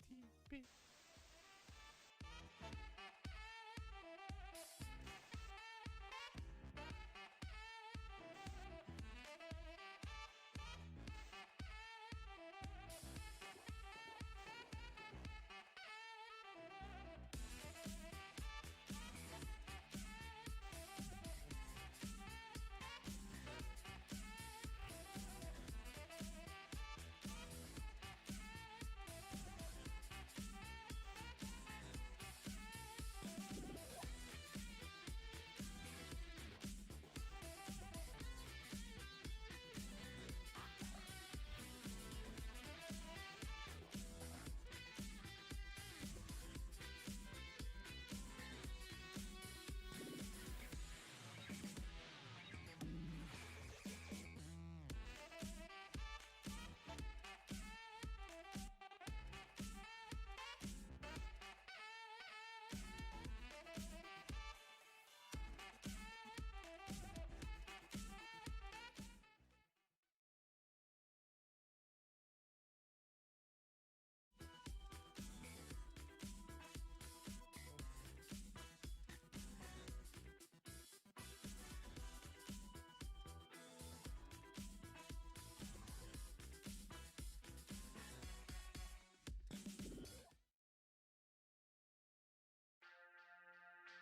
TvP.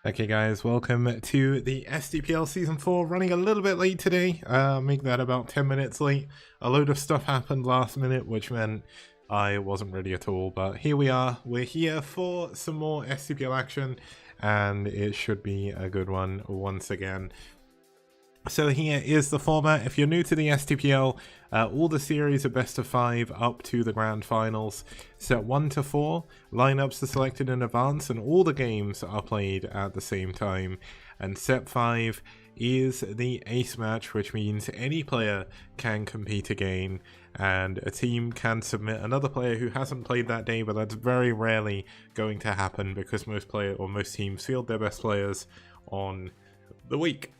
Okay guys, welcome to the STPL Season 4, running a little bit late today, make that about 10 minutes late. A load of stuff happened last minute, which meant I wasn't ready at all, but here we are. We're here for some more STPL action, and it should be a good one once again. So here is the format. If you're new to the STPL, all the series are best of 5 up to the grand finals. Set 1 to 4, lineups are selected in advance and all the games are played at the same time. And set 5 is the ace match, which means any player can compete again and a team can submit another player who hasn't played that day, but that's very rarely going to happen because most teams field their best players on the week.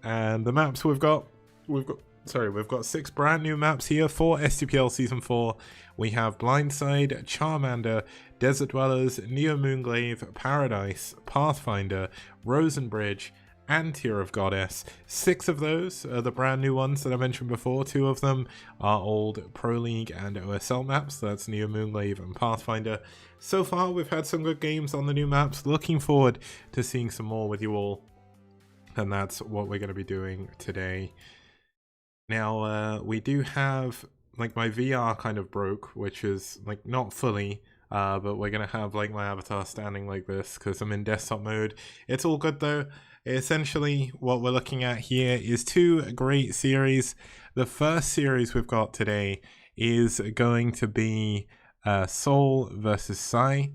And the maps we've got 6 brand new maps here for STPL Season 4. We have Blindside, Charmander, Desert Dwellers, Moonglaive, Paradise, Pathfinder, Rosen Bridge, and Tear of Goddess. 6 of those are the brand new ones that I mentioned before. 2 of them are old Pro League and OSL maps. That's Moonglaive and Pathfinder. So far, we've had some good games on the new maps. Looking forward to seeing some more with you all. And that's what we're going to be doing today. Now, we do have, like, my VR kind of broke, which is, like, not fully, but we're going to have, like, my avatar standing like this because I'm in desktop mode. It's all good, though. Essentially, what we're looking at here is 2 great series. The first series we've got today is going to be SouL versus pSi.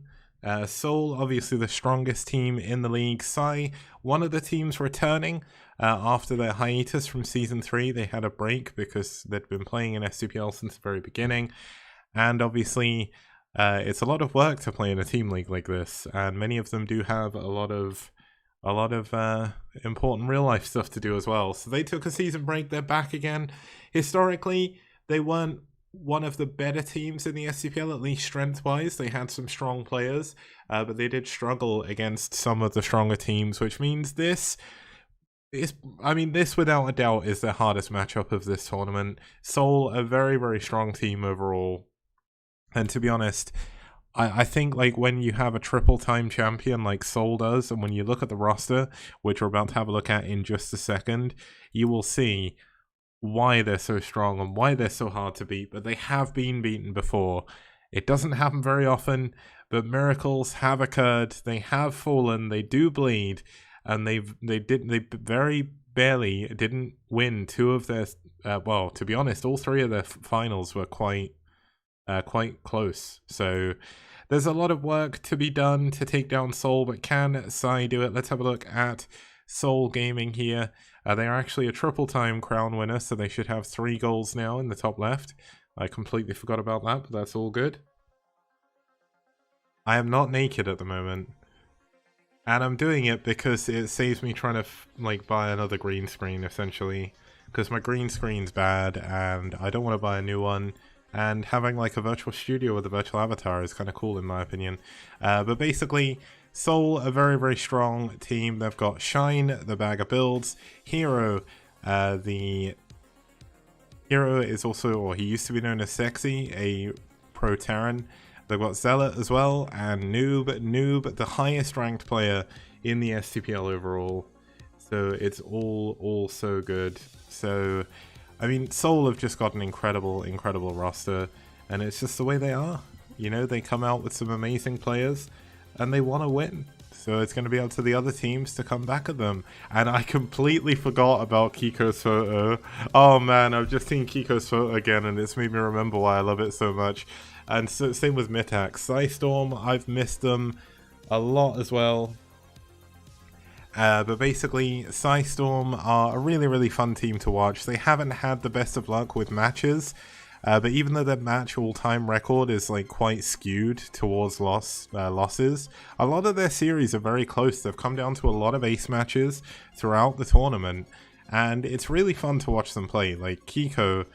SouL, obviously the strongest team in the league. pSi, one of the teams returning after their hiatus from Season 3. They had a break because they'd been playing in STPL since the very beginning. And obviously, it's a lot of work to play in a team league like this. And many of them do have a lot of important real-life stuff to do as well. So they took a season break. They're back again. Historically, they weren't one of the better teams in the STPL, at least strength-wise. They had some strong players, but they did struggle against some of the stronger teams, which means this without a doubt is the hardest matchup of this tournament. SouL, a very, very strong team overall. And to be honest, I think, like, when you have a triple-time champion like SouL does, and when you look at the roster, which we're about to have a look at in just a second, you will see why they're so strong and why they're so hard to beat. But they have been beaten before. It doesn't happen very often, but miracles have occurred. They have fallen. They do bleed, and they very barely didn't win 2 of their well, to be honest, all 3 of their finals were quite close. So there's a lot of work to be done to take down SouL, but can pSi do it? Let's have a look at SouL Gaming here. They are actually a triple-time crown winner, so they should have 3 goals now in the top left. I completely forgot about that, but that's all good. I am not naked at the moment. And I'm doing it because it saves me trying to, buy another green screen, essentially. Because my green screen's bad, and I don't want to buy a new one. and having like a virtual studio with a virtual avatar is kind of cool in my opinion. But basically, SouL, a very, very strong team. They've got Shine, the bag of builds, Hero, the Hero is also, or he used to be known as Sexy, a pro Terran. They've got ZeloT as well, and nOOB. nOOB, the highest ranked player in the STPL overall. So it's all so good. So, I mean, SouL have just got an incredible, incredible roster, and it's just the way they are. You know, they come out with some amazing players, and they want to win. So it's going to be up to the other teams to come back at them. And I completely forgot about kikO's photo. Oh man, I've just seen kikO's photo again, and it's made me remember why I love it so much. And so, same with mitak. Storm, I've missed them a lot as well. But basically, Storm are a really, really fun team to watch. They haven't had the best of luck with matches. But even though their match all-time record is like quite skewed towards losses, a lot of their series are very close. They've come down to a lot of ace matches throughout the tournament, and it's really fun to watch them play. Like kikO,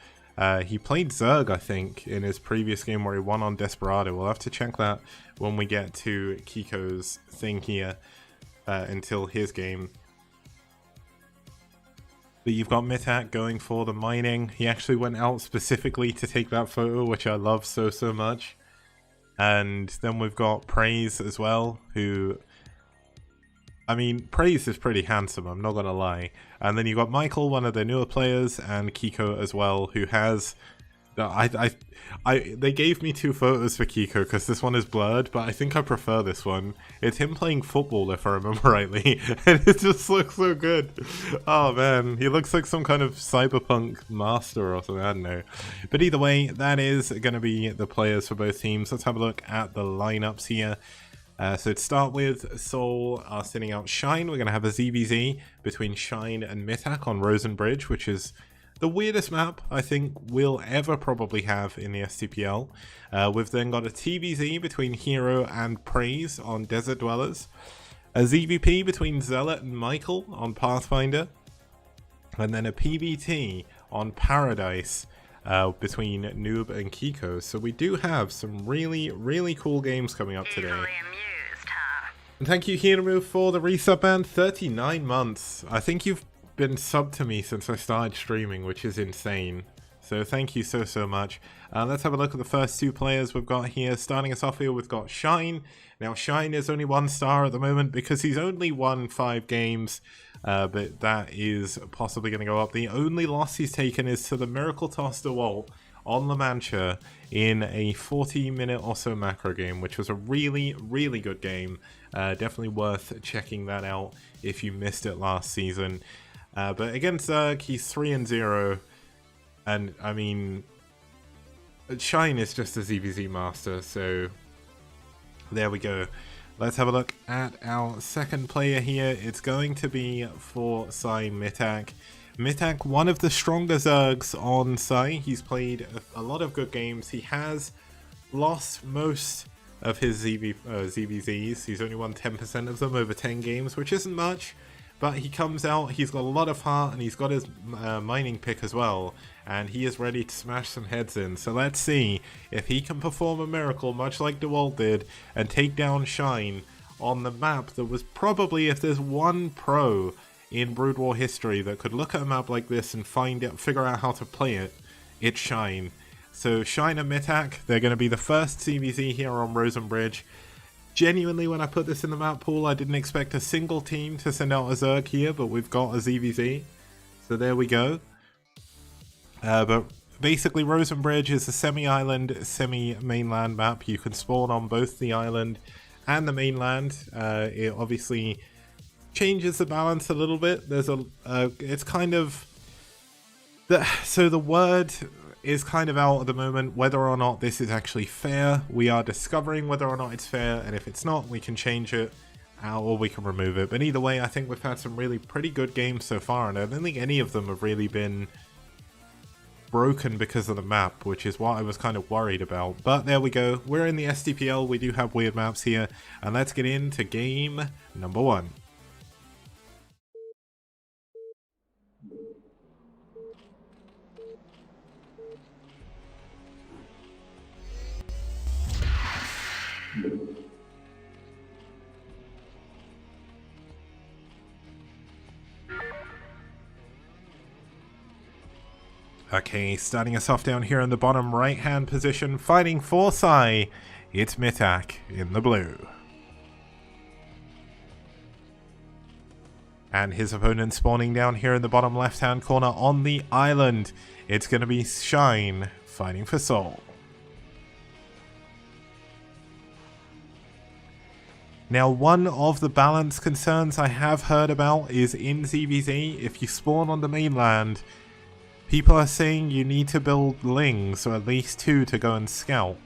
he played ZeRG, I think, in his previous game where he won on Desperado. We'll have to check that when we get to kikO's thing here until his game. But you've got mitak going for the mining. He actually went out specifically to take that photo, which I love so much. And then we've got Prase as well, who... I mean, Prase is pretty handsome, I'm not gonna lie. And then you've got Michael, one of the newer players, and kikO as well, who has... They gave me two photos for kikO because this one is blurred, but I think I prefer this one. It's him playing football, if I remember rightly, and it just looks so good. Oh man, he looks like some kind of cyberpunk master or something, I don't know. But either way, that is going to be the players for both teams. Let's have a look at the lineups here. So to start with, SouL are sending out Shine. We're going to have a ZvZ between Shine and mitak on Rosen Bridge, which is the weirdest map I think we'll ever probably have in the STPL. We've then got a TvZ between Hero and Prase on Desert Dwellers, a ZvP between ZeloT and Michael on Pathfinder, and then a PvT on Paradise between nOOB and kikO. So we do have some really, really cool games coming up today. And thank you, Hirmu, for the resub band. 39 months. I think you've been subbed to me since I started streaming, which is insane. So thank you so much. Let's have a look at the first two players we've got here. Starting us off here, we've got Shine. Now Shine is only 1 star at the moment because he's only won 5 games, but that is possibly going to go up. The only loss he's taken is to the Miracle Toss DeWalt on La Mancha in a 40-minute or so macro game, which was a really, really good game. Definitely worth checking that out if you missed it last season. But against ZeRG, he's 3-0, and I mean, Shine is just a ZvZ master, so there we go. Let's have a look at our second player here. It's going to be for pSi mitak. mitak, one of the stronger ZeRGs on pSi. He's played a lot of good games. He has lost most of his ZvZs. He's only won 10% of them over 10 games, which isn't much. But he comes out, he's got a lot of heart, and he's got his mining pick as well. And he is ready to smash some heads in. So let's see if he can perform a miracle, much like DeWalt did, and take down Shine on the map that was probably, if there's one pro in Brood War history that could look at a map like this and figure out how to play it, it's Shine. So Shine and mitak, they're going to be the first ZvZ here on Rosen Bridge. Genuinely, when I put this in the map pool, I didn't expect a single team to send out a ZerG here, but we've got a ZvZ. So there we go. But basically, Rosen Bridge is a semi-island, semi-mainland map. You can spawn on both the island and the mainland. It obviously changes the balance a little bit. There's it's kind of... So the word is kind of out at the moment whether or not this is actually fair. We are discovering whether or not it's fair, and if it's not, we can change it or we can remove it. But either way, I think we've had some really pretty good games so far, and I don't think any of them have really been broken because of the map, which is what I was kind of worried about. But there we go, we're in the STPL, we do have weird maps here, and let's get into game number 1. Okay, starting us off down here in the bottom right hand position, fighting for pSi, it's mitak in the blue. And his opponent spawning down here in the bottom left hand corner on the island, it's going to be Shine fighting for SouL. Now, one of the balance concerns I have heard about is in ZvZ, if you spawn on the mainland, people are saying you need to build lings, or at least 2 to go and scout,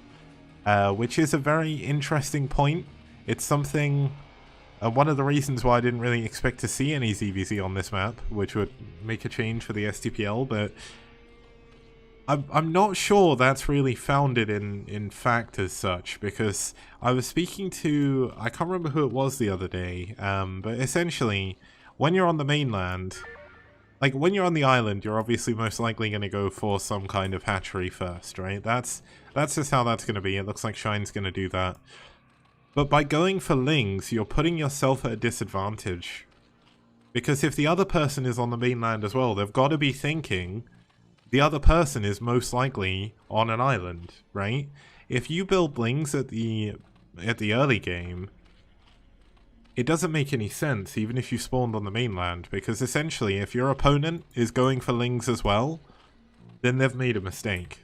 which is a very interesting point. It's something, one of the reasons why I didn't really expect to see any ZvZ on this map, which would make a change for the STPL, but I'm not sure that's really founded in fact as such, because I was speaking to, I can't remember who it was the other day, but essentially, when you're on the mainland, like when you're on the island, you're obviously most likely going to go for some kind of hatchery first, right? That's just how that's going to be. It looks like Shine's going to do that. But by going for lings, you're putting yourself at a disadvantage. Because if the other person is on the mainland as well, they've got to be thinking the other person is most likely on an island, right? If you build lings at the early game, it doesn't make any sense even if you spawned on the mainland, because essentially if your opponent is going for lings as well, then they've made a mistake.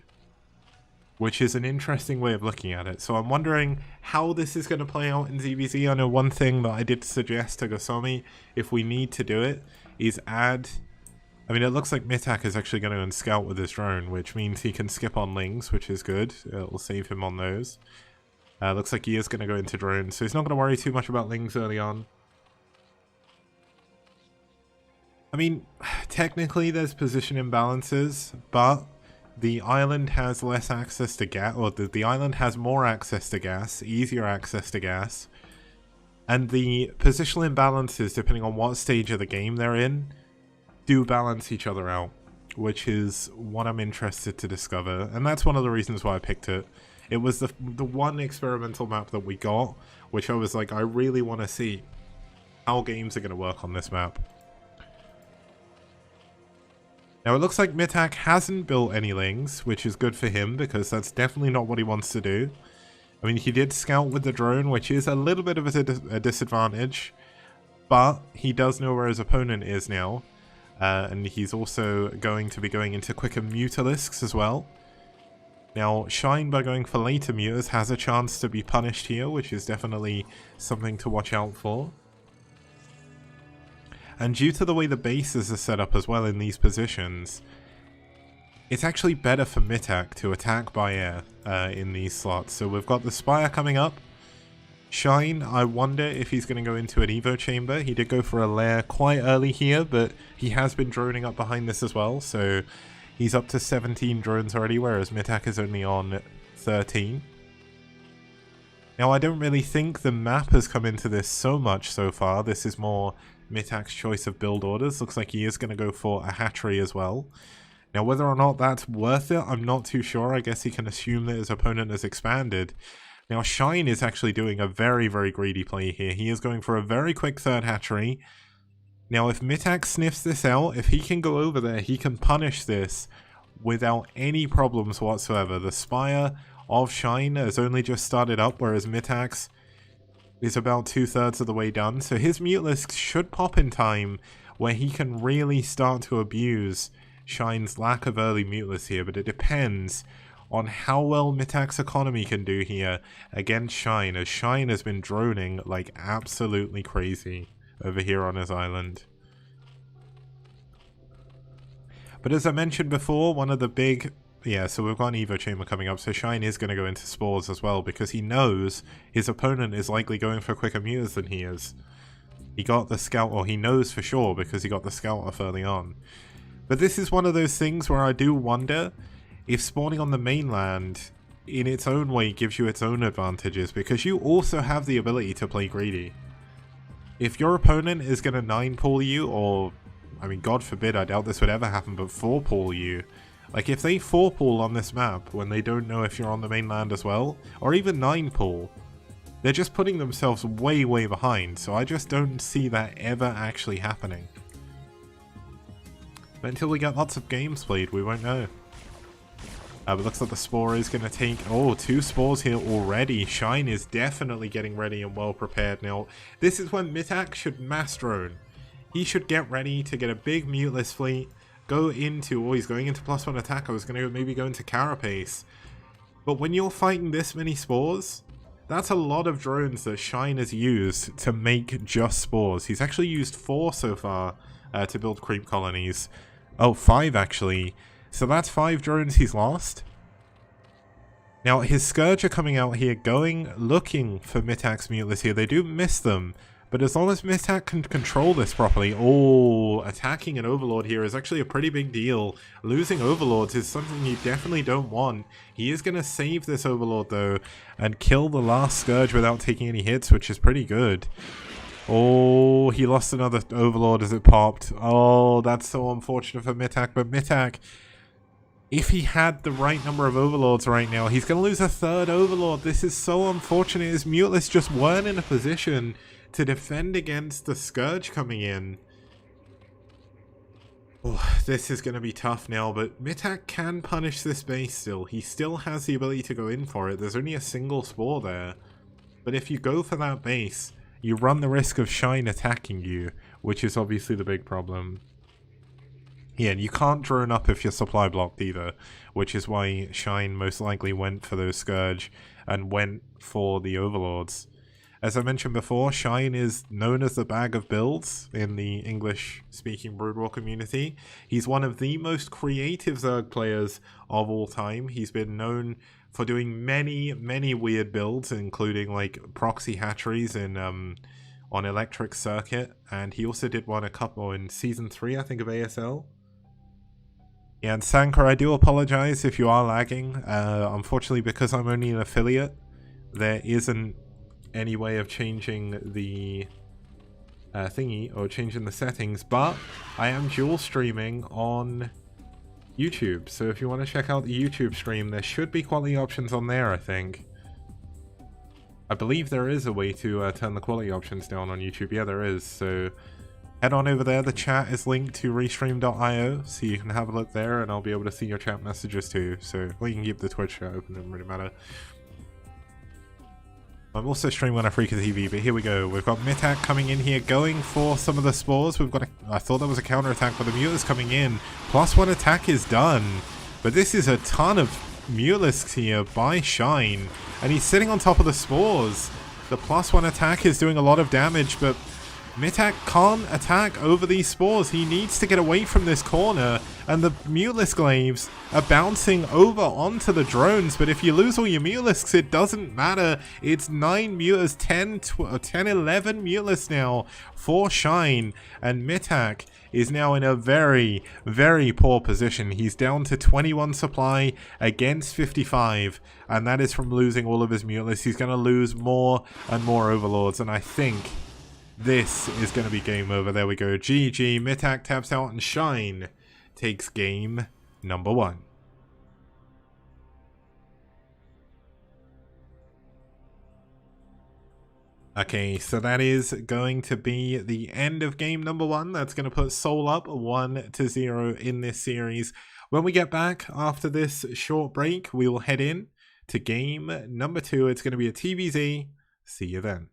Which is an interesting way of looking at it. So I'm wondering how this is going to play out in ZvZ. I know one thing that I did suggest to Gosomi, if we need to do it, is add... I mean, it looks like mitak is actually going to go and scout with his drone, which means he can skip on lings, which is good. It'll save him on those. Looks like he is going to go into drone, so he's not going to worry too much about lings early on. I mean, technically there's position imbalances, but the island has less access to gas, or the island has more access to gas, easier access to gas. And the positional imbalances, depending on what stage of the game they're in, do balance each other out, which is what I'm interested to discover, and that's one of the reasons why I picked it. It was the one experimental map that we got, which I was like, I really want to see how games are going to work on this map. Now it looks like mitak hasn't built any lings, which is good for him, because that's definitely not what he wants to do. I mean, he did scout with the drone, which is a little bit of a disadvantage, but he does know where his opponent is now. And he's also going to be going into quicker mutalisks as well. Now, Shine, by going for later mutas, has a chance to be punished here, which is definitely something to watch out for. And due to the way the bases are set up as well in these positions, it's actually better for mitak to attack by air in these slots. So we've got the Spire coming up. Shine, I wonder if he's going to go into an Evo chamber. He did go for a lair quite early here, but he has been droning up behind this as well, so he's up to 17 drones already, whereas mitak is only on 13. Now, I don't really think the map has come into this so much so far. This is more mitak's choice of build orders. Looks like he is going to go for a hatchery as well. Now, whether or not that's worth it, I'm not too sure. I guess he can assume that his opponent has expanded. Now, Shine is actually doing a very, very greedy play here. He is going for a very quick third hatchery. Now, if mitak sniffs this out, if he can go over there, he can punish this without any problems whatsoever. The Spire of Shine has only just started up, whereas mitak's is about 2/3 of the way done. So his Mutalisk should pop in time where he can really start to abuse Shine's lack of early Mutalisk here, but it depends on how well mitak's economy can do here against Shine, as Shine has been droning like absolutely crazy over here on his island. But as I mentioned before, one of the big... Yeah, so we've got an Evo chamber coming up, so Shine is going to go into spores as well, because he knows his opponent is likely going for quicker mutas than he is. He got the scout, or he knows for sure, because he got the scout off early on. But this is one of those things where I do wonder if spawning on the mainland in its own way gives you its own advantages, because you also have the ability to play greedy. If your opponent is going to 9-pull you, or, I mean, God forbid, I doubt this would ever happen, but 4-pull you, like if they 4-pull on this map when they don't know if you're on the mainland as well, or even 9-pull, they're just putting themselves way, way behind, so I just don't see that ever actually happening. But until we get lots of games played, we won't know. But looks like the Spore is going to take... Oh, 2 Spores here already. Shine is definitely getting ready and well prepared now. This is when mitak should mass drone. He should get ready to get a big muteless fleet. Go into... Oh, he's going into +1 attack. I was going to maybe go into Carapace. But when you're fighting this many Spores, that's a lot of drones that Shine has used to make just Spores. He's actually used 4 so far to build creep colonies. Oh, 5 actually. So that's 5 drones he's lost. Now, his Scourge are coming out here, looking for mitak's muteless here. They do miss them, but as long as mitak can control this properly... Oh, attacking an Overlord here is actually a pretty big deal. Losing Overlords is something you definitely don't want. He is going to save this Overlord, though, and kill the last Scourge without taking any hits, which is pretty good. Oh, he lost another Overlord as it popped. Oh, that's so unfortunate for mitak, but mitak... If he had the right number of Overlords right now, he's going to lose a 3rd Overlord. This is so unfortunate. His muteless just weren't in a position to defend against the Scourge coming in. Oh, this is going to be tough now, but mitak can punish this base still. He still has the ability to go in for it. There's only a single Spore there. But if you go for that base, you run the risk of Shine attacking you, which is obviously the big problem. Yeah, and you can't drone up if you're supply blocked either, which is why Shine most likely went for those Scourge and went for the Overlords. As I mentioned before, Shine is known as the bag of builds in the English-speaking Brood War community. He's one of the most creative Zerg players of all time. He's been known for doing many, many weird builds, including like proxy hatcheries in on Electric Circuit, and he also did one in Season 3, I think, of ASL. Yeah, and Sankar, I do apologize if you are lagging. Unfortunately, because I'm only an affiliate, there isn't any way of changing the thingy or changing the settings, but I am dual streaming on YouTube, so if you want to check out the YouTube stream, there should be quality options on there, I think. I believe there is a way to turn the quality options down on YouTube. Yeah, there is, so head on over there. The chat is linked to restream.io, so you can have a look there, and I'll be able to see your chat messages too. So, well, you can keep the Twitch chat open, it doesn't really matter. I'm also streaming on Afrika TV, but here we go. We've got mitak coming in here, going for some of the Spores. We've got I thought that was a counter attack, but the muteless coming in. +1 attack is done, but this is a ton of muteless here by Shine, and he's sitting on top of the Spores. The +1 attack is doing a lot of damage, but mitak can't attack over these Spores. He needs to get away from this corner, and the muteless glaives are bouncing over onto the drones. But if you lose all your mutelisks, it doesn't matter. It's 9 mutas, 10, 11 muteless now for Shine, and mitak is now in a very, very poor position. He's down to 21 supply against 55, and that is from losing all of his muteless. He's going to lose more and more Overlords, and I think this is going to be game over. There we go. GG. mitak taps out and Shine takes game number 1. Okay, so that is going to be the end of game number 1. That's going to put SouL up 1-0 in this series. When we get back after this short break, we will head in to game number 2. It's going to be a TvZ. See you then.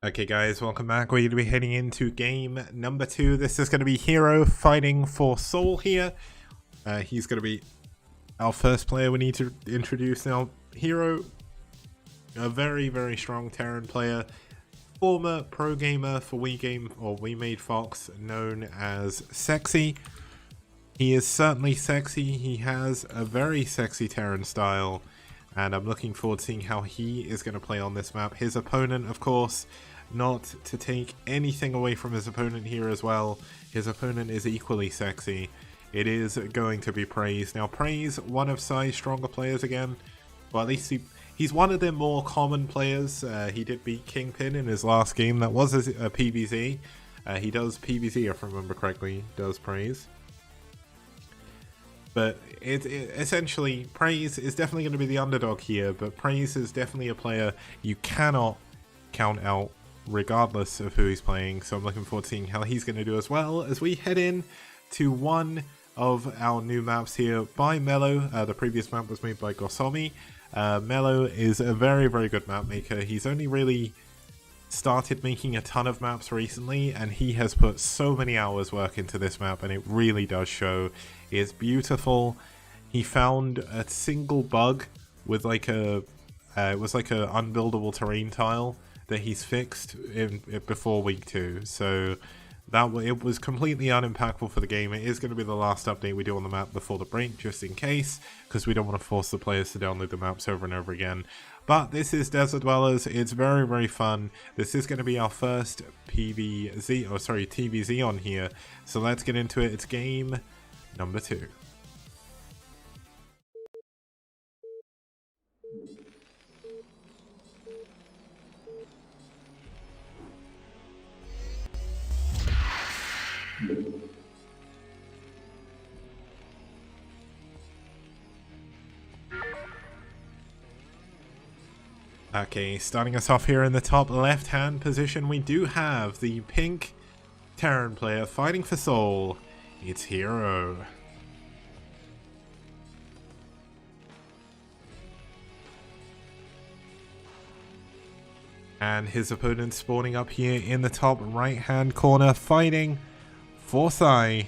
Okay guys, welcome back. We're going to be heading into game number 2. This is going to be Hero fighting for SouL here. He's going to be our first player we need to introduce now. Hero, a very, very strong Terran player. Former pro gamer for We Made Fox, known as Sexy. He is certainly sexy. He has a very sexy Terran style. And I'm looking forward to seeing how he is going to play on this map. His opponent, of course, not to take anything away from his opponent here as well. His opponent is equally sexy. It is going to be Prase. Now, Prase, one of pSi's stronger players again. Well, at least he's one of the more common players. He did beat Kingpin in his last game. That was a PvZ. He does PvZ, if I remember correctly, does Prase. But essentially, Prase is definitely going to be the underdog here, but Prase is definitely a player you cannot count out regardless of who he's playing. So I'm looking forward to seeing how he's going to do as well as we head in to one of our new maps here by Mello. The previous map was made by Gosomi. Mello is a very, very good map maker. He's only really started making a ton of maps recently, and he has put so many hours work into this map, and it really does show. It's beautiful. He found a single bug with like a it was like a unbuildable terrain tile that he's fixed before week 2, so it was completely unimpactful for the game. It is going to be the last update we do on the map before the break, just in case, because we don't want to force the players to download the maps over and over again. But this is Desert Dwellers. It's very, very fun. This is going to be our first TvZ on here. So let's get into it. It's game number 2. Okay, starting us off here in the top left-hand position, we do have the pink Terran player fighting for SouL. It's Hero. And his opponent spawning up here in the top right-hand corner, fighting for pSi.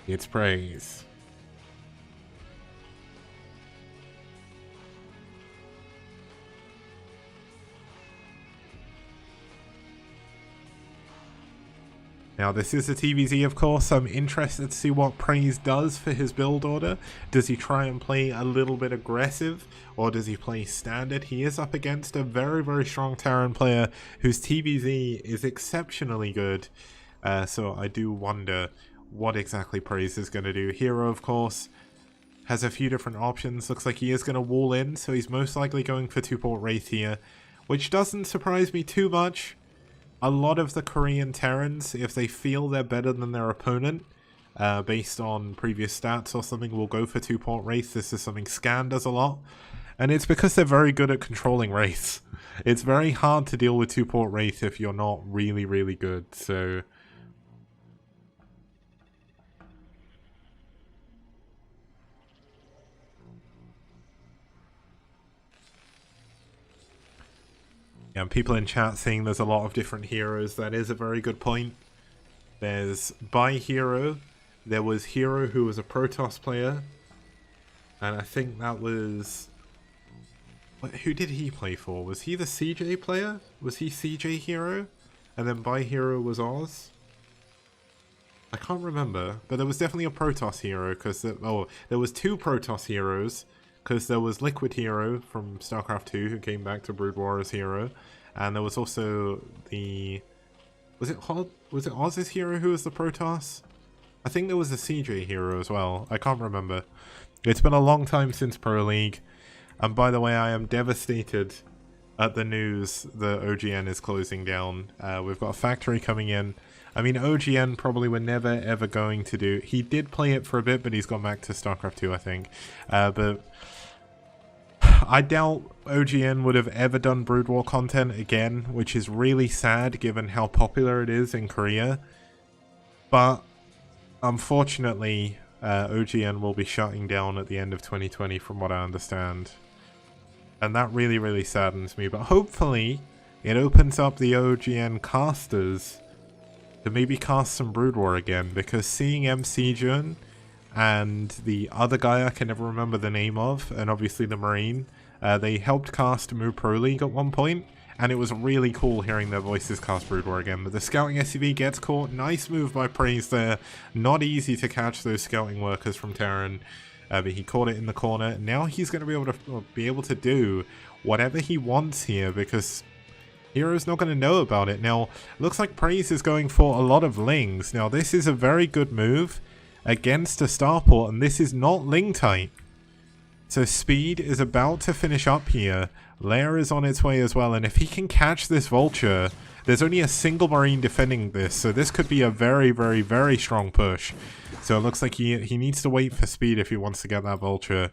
It's Prase. Now, this is a TvZ, of course. I'm interested to see what Prase does for his build order. Does he try and play a little bit aggressive, or does he play standard? He is up against a very, very strong Terran player whose TvZ is exceptionally good. So I do wonder what exactly Prase is going to do. Hero, of course, has a few different options. Looks like he is going to wall in, so he's most likely going for 2-port Wraith here, which doesn't surprise me too much. A lot of the Korean Terrans, if they feel they're better than their opponent, based on previous stats or something, will go for 2-port Wraith. This is something Scan does a lot. And it's because they're very good at controlling Wraiths. It's very hard to deal with 2-port Wraith if you're not really, really good, so... Yeah, people in chat saying there's a lot of different heroes. That is a very good point. There's by Hero. There was Hero, who was a Protoss player. And I think that was... Who did he play for? Was he the CJ player? Was he CJ Hero? And then by Hero was Oz? I can't remember. But there was definitely a Protoss hero, because... there was 2 Protoss heroes. Because there was Liquid Hero from StarCraft 2 who came back to Brood War as Hero, and there was also the... Was it Oz's hero who was the Protoss? I think there was a CJ hero as well. I can't remember. It's been a long time since Pro League. And by the way, I am devastated at the news that OGN is closing down. We've got a factory coming in. I mean, OGN probably were never ever going to do... He did play it for a bit, but he's gone back to StarCraft 2, I think. But I doubt OGN would have ever done Brood War content again, which is really sad given how popular it is in Korea. But unfortunately, OGN will be shutting down at the end of 2020 from what I understand. And that really, really saddens me. But hopefully it opens up the OGN casters to maybe cast some Brood War again, because seeing MC Jun and the other guy I can never remember the name of, and obviously the Marine, they helped cast Mu Pro League at one point, and it was really cool hearing their voices cast Brood War again. But the scouting SCV gets caught. Nice move by Prase there. Not easy to catch those scouting workers from Terran, but he caught it in the corner. Now he's going to be able to do whatever he wants here, because Hero's not going to know about it. Now, looks like Prase is going for a lot of Lings. Now, this is a very good move against a starport, and this is not Ling tight. So Speed is about to finish up here. Lair is on its way as well, and if he can catch this Vulture, there's only a single Marine defending this, so this could be a very, very, very strong push. So it looks like he needs to wait for Speed if he wants to get that Vulture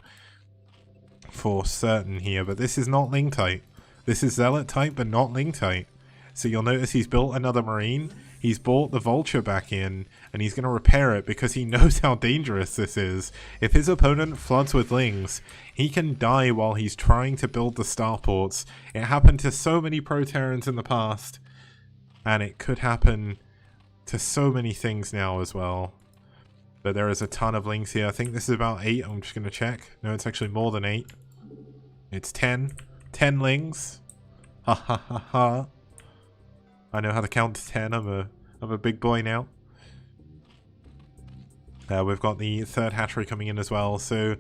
for certain here, but this is not Ling tight. This is ZeloT type, but not Ling tight. So you'll notice he's built another Marine, he's brought the Vulture back in, and he's going to repair it because he knows how dangerous this is. If his opponent floods with Lings, he can die while he's trying to build the starports. It happened to so many Pro-Terrans in the past, and it could happen to so many things now as well. But there is a ton of Lings here. I think this is about 8. I'm just going to check. No, it's actually more than 8. It's 10. 10 Lings. Ha ha ha ha. I know how to count to 10. I'm a big boy now. We've got the third hatchery coming in as well. So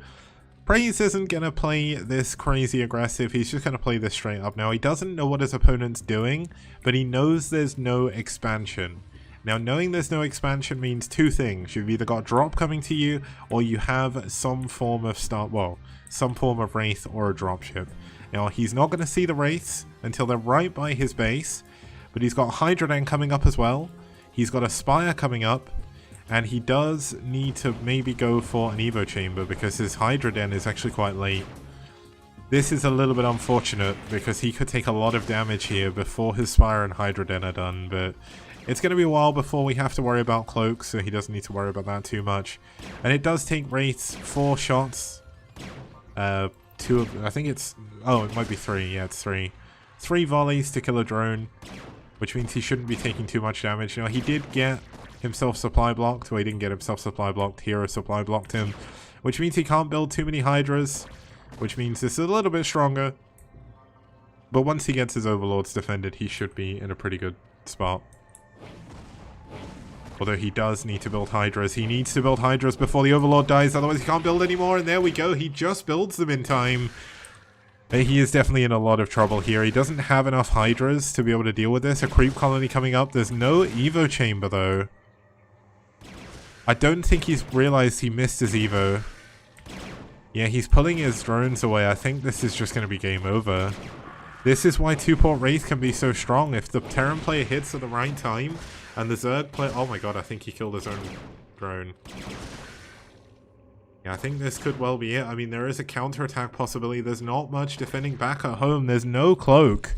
Prase isn't going to play this crazy aggressive. He's just going to play this straight up. Now, he doesn't know what his opponent's doing, but he knows there's no expansion. Now, knowing there's no expansion means two things. You've either got drop coming to you, or you have some form of some form of Wraith or a dropship. Now, he's not going to see the Wraiths until they're right by his base, but he's got Hydroden coming up as well. He's got a Spire coming up, and he does need to maybe go for an Evo Chamber because his Hydroden is actually quite late. This is a little bit unfortunate because he could take a lot of damage here before his Spire and Hydroden are done, but it's going to be a while before we have to worry about Cloaks, so he doesn't need to worry about that too much. And it does take Wraiths 4 shots. I think it's... Oh, it might be 3. Yeah, it's 3. 3 volleys to kill a drone, which means he shouldn't be taking too much damage. Now, he did get himself supply blocked. Well, he didn't get himself supply blocked. Hero supply blocked him, which means he can't build too many Hydras, which means this is a little bit stronger. But once he gets his Overlords defended, he should be in a pretty good spot. Although he does need to build Hydras. He needs to build Hydras before the Overlord dies, otherwise he can't build anymore. And there we go. He just builds them in time. He is definitely in a lot of trouble here. He doesn't have enough Hydras to be able to deal with this. A creep colony coming up. There's no Evo chamber, though. I don't think he's realized he missed his Evo. Yeah, he's pulling his drones away. I think this is just going to be game over. This is why 2-port Wraith can be so strong. If the Terran player hits at the right time, and the Zerg player... Oh my god, I think he killed his own drone. Yeah, I think this could well be it. I mean, there is a counterattack possibility. There's not much defending back at home. There's no cloak.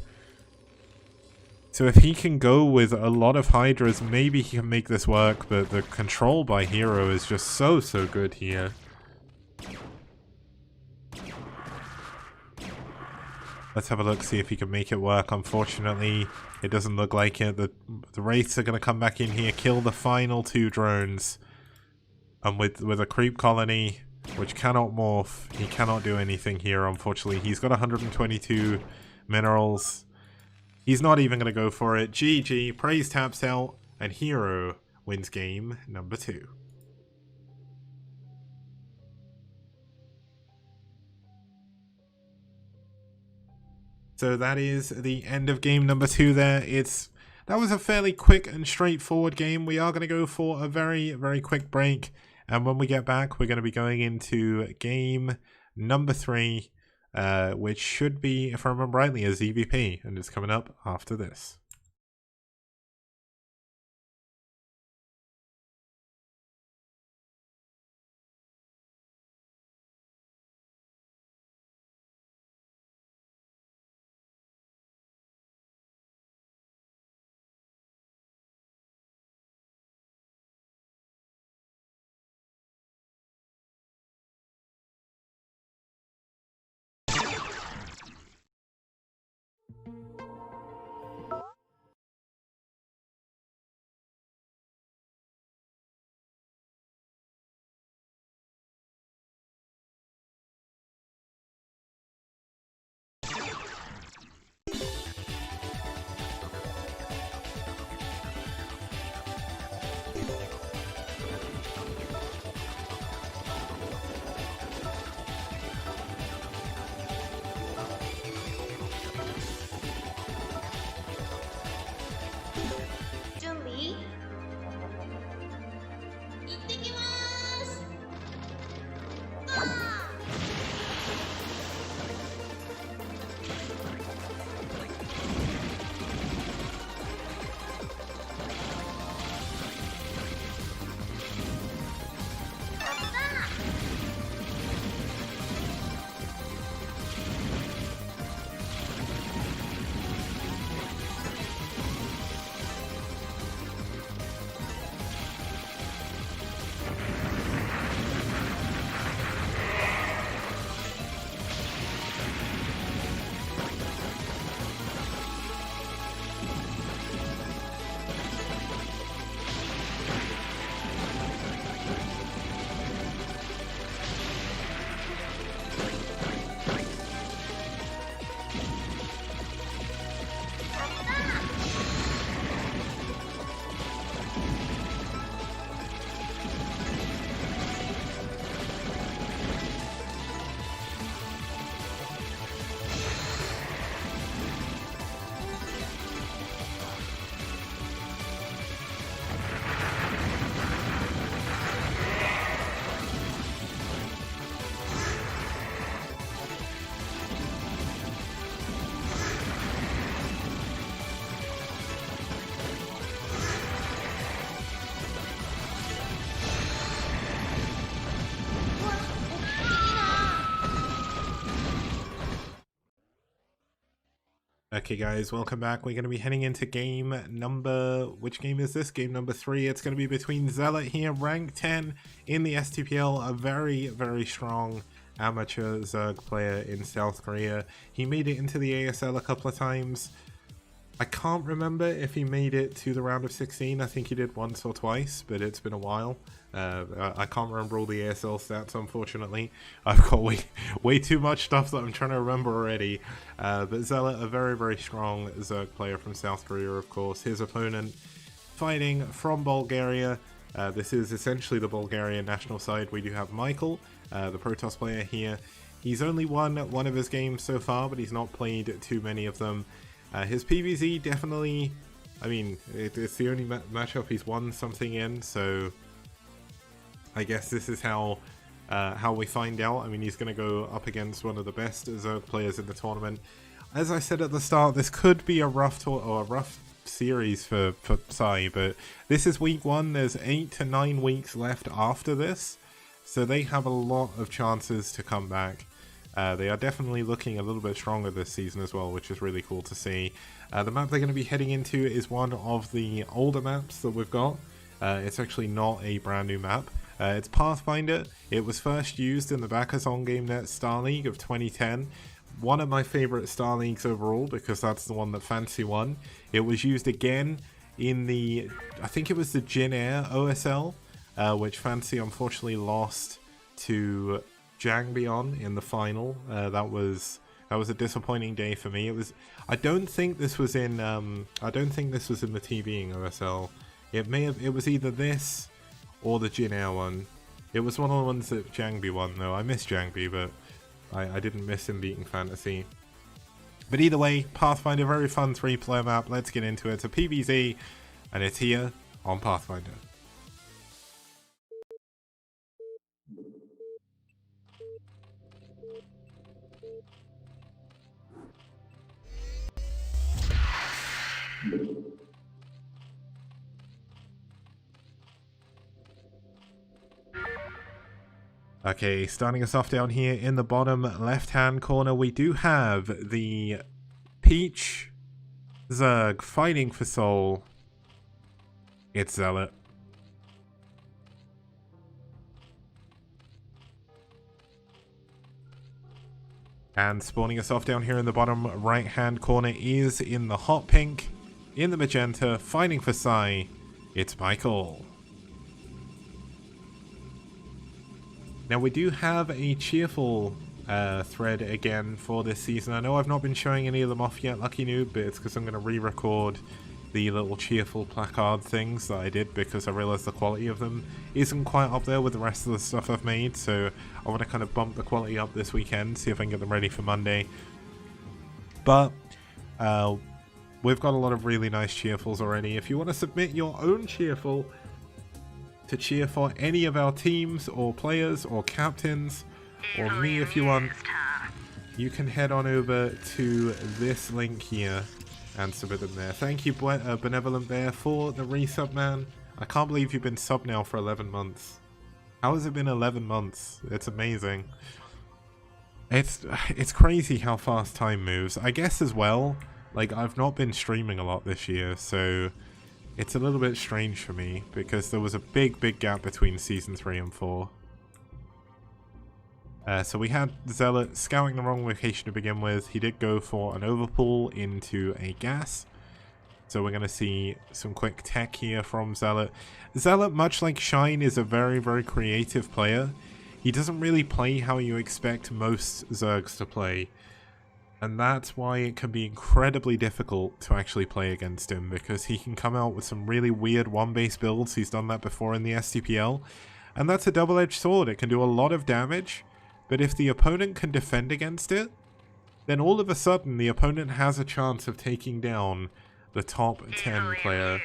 So if he can go with a lot of Hydras, maybe he can make this work. But the control by Hero is just so good here. Let's have a look, see if he can make it work. Unfortunately, it doesn't look like it. The Wraiths are going to come back in here, kill the final 2 drones. And with a creep colony, which cannot morph, he cannot do anything here, unfortunately. He's got 122 minerals. He's not even going to go for it. GG, Prase taps out, and Hero wins game number 2. So that is the end of game number 2 there. That was a fairly quick and straightforward game. We are going to go for a very, very quick break. And when we get back, we're going to be going into game number 3, which should be, if I remember rightly, a ZvP. And it's coming up after this. Okay guys, welcome back. We're going to be heading into game number... which game is this? Game number 3. It's going to be between ZeloT here, rank 10 in the STPL, a very, very strong amateur ZerG player in South Korea. He made it into the ASL a couple of times. I can't remember if he made it to the round of 16. I think he did once or twice, but it's been a while. I can't remember all the ASL stats, unfortunately. I've got way too much stuff that I'm trying to remember already. But ZeloT, a very, very strong ZerG player from South Korea, of course. His opponent fighting from Bulgaria. This is essentially the Bulgarian national side. We do have Michael, the Protoss player here. He's only won one of his games so far, but he's not played too many of them. His PvZ definitely, I mean, it's the only matchup he's won something in, so I guess this is how we find out. I mean, he's going to go up against one of the best ZerG players in the tournament. As I said at the start, this could be a rough series for pSi, but this is week 1. There's 8 to 9 weeks left after this, so they have a lot of chances to come back. They are definitely looking a little bit stronger this season as well, which is really cool to see. The map they're going to be heading into is one of the older maps that we've got. It's actually not a brand new map. It's Pathfinder. It was first used in the Backazon game net Star League of 2010. One of my favorite Star Leagues overall, because that's the one that Fancy won. It was used again in the, I think it was the Jin Air OSL, which Fancy unfortunately lost to Jangbion in the final. That was a disappointing day for me. I don't think this was in the TVing OSL. It was either this or the Jin Air one. It was one of the ones that Jangbi won though. I miss Jangbi, but I didn't miss him beating Fantasy. But either way, Pathfinder, very fun 3-player map. Let's get into it. It's a PvZ, and it's here on Pathfinder. Okay, starting us off down here in the bottom left-hand corner, we do have the Peach ZerG fighting for SouL. It's ZeloT. And spawning us off down here in the bottom right-hand corner is in the hot pink, in the magenta, fighting for pSi. It's Michael. Now we do have a cheerful thread again for this season. I know I've not been showing any of them off yet, Lucky Noob, but it's because I'm going to re-record the little cheerful placard things that I did because I realized the quality of them isn't quite up there with the rest of the stuff I've made, so I want to kind of bump the quality up this weekend, see if I can get them ready for Monday. But we've got a lot of really nice cheerfuls already. If you want to submit your own cheerful to cheer for any of our teams or players or captains or me if you want, you can head on over to this link here and submit them there. Thank you, Benevolent Bear, for the resub, man. I can't believe you've been sub now for 11 months. How has it been 11 months? It's amazing. It's crazy how fast time moves. I guess as well, like, I've not been streaming a lot this year, so it's a little bit strange for me because there was a big gap between season 3 and 4. So we had ZeloT scouting the wrong location to begin with. He did go for an overpull into a gas. So we're going to see some quick tech here from ZeloT. ZeloT, much like Shine, is a very creative player. He doesn't really play how you expect most Zergs to play. And that's why it can be incredibly difficult to actually play against him, because he can come out with some really weird one-base builds. He's done that before in the STPL. And that's a double-edged sword. It can do a lot of damage. But if the opponent can defend against it, then all of a sudden the opponent has a chance of taking down the top 10 player.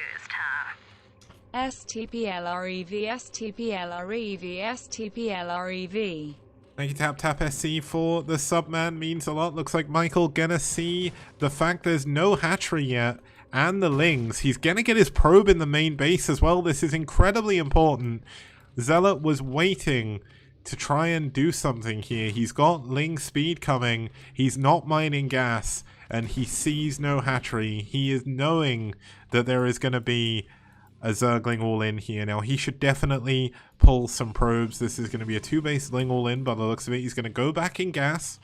STPL ReV, STPL ReV, STPL ReV. Thank you, TapTapSC, for the sub, man. Means a lot. Looks like Michael gonna see the fact there's no hatchery yet and the lings. He's gonna get his probe in the main base as well. This is incredibly important. ZeloT was waiting to try and do something here. He's got ling speed coming. He's not mining gas, and he sees no hatchery. He is knowing that there is going to be a Zergling all-in here. Now, he should definitely pull some probes. This is going to be a 2-base ling all-in by the looks of it. He's going to go back in gas.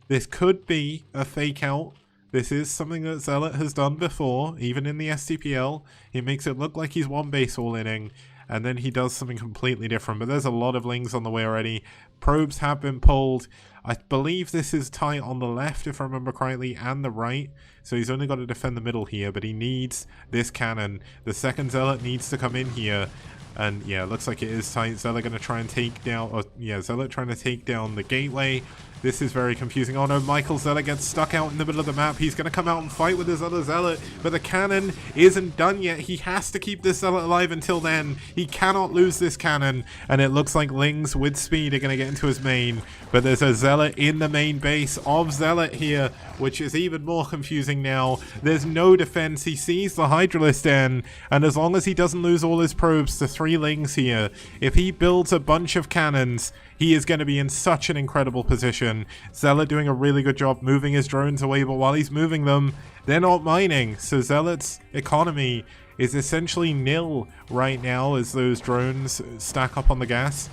This could be a fake out. This is something that ZeloT has done before, even in the STPL. He makes it look like he's 1-base all-inning, and then he does something completely different. But there's a lot of lings on the way already. Probes have been pulled. I believe this is tight on the left, if I remember correctly, and the right. So he's only got to defend the middle here, but he needs this cannon. The second ZeloT needs to come in here. And yeah, it looks like it is tight. ZeloT going to try and take down, ZeloT trying to take down the gateway. This is very confusing. Oh no, Michael ZeloT gets stuck out in the middle of the map. He's going to come out and fight with his other ZeloT, but the cannon isn't done yet. He has to keep this ZeloT alive until then. He cannot lose this cannon, and it looks like lings with speed are going to get into his main, but there's a ZeloT in the main base of ZeloT here, which is even more confusing now. There's no defense. He sees the Hydralisk in, and as long as he doesn't lose all his probes to 3 lings here, if he builds a bunch of cannons, he is going to be in such an incredible position. ZeloT doing a really good job moving his drones away, but while he's moving them, they're not mining. So ZeloT's economy is essentially nil right now as those drones stack up on the gas.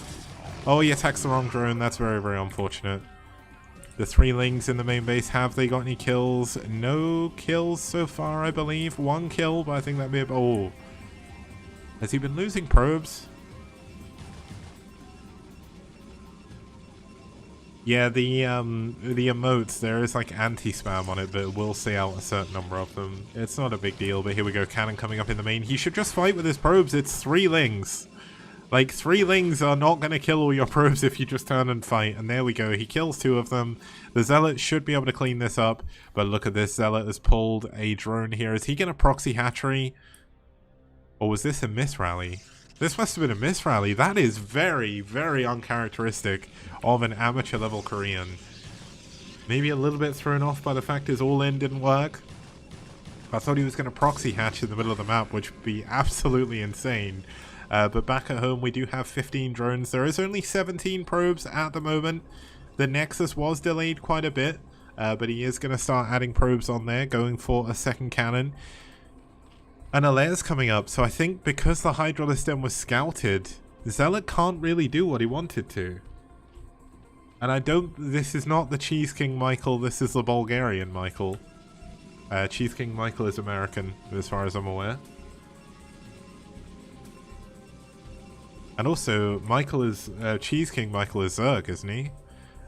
Oh, he attacks the wrong drone. That's very unfortunate. The 3 lings in the main base, have they got any kills? No kills so far, I believe. 1 kill, but I think that'd be a... Oh. Has he been losing probes? Yeah, the emotes, there is like anti-spam on it, but it will say out a certain number of them. It's not a big deal, but here we go, cannon coming up in the main. He should just fight with his probes. It's 3 lings. Like, 3 lings are not going to kill all your probes if you just turn and fight. And there we go, he kills 2 of them. The ZeloT should be able to clean this up, but look at this, ZeloT has pulled a drone here. Is he going to proxy hatchery? Or was this a miss rally? This must have been a miss rally. That is very uncharacteristic of an amateur level Korean. Maybe a little bit thrown off by the fact his all-in didn't work. I thought he was going to proxy hatch in the middle of the map, which would be absolutely insane. But back at home, we do have 15 drones. There is only 17 probes at the moment. The Nexus was delayed quite a bit, but he is going to start adding probes on there, going for a second cannon. And Alaire's coming up, so I think because the Hydralisk was scouted, ZeloT can't really do what he wanted to. And I don't... This is not the Cheese King Michael, this is the Bulgarian Michael. Cheese King Michael is American, as far as I'm aware. And also, Michael is... Cheese King Michael is Zerg, isn't he?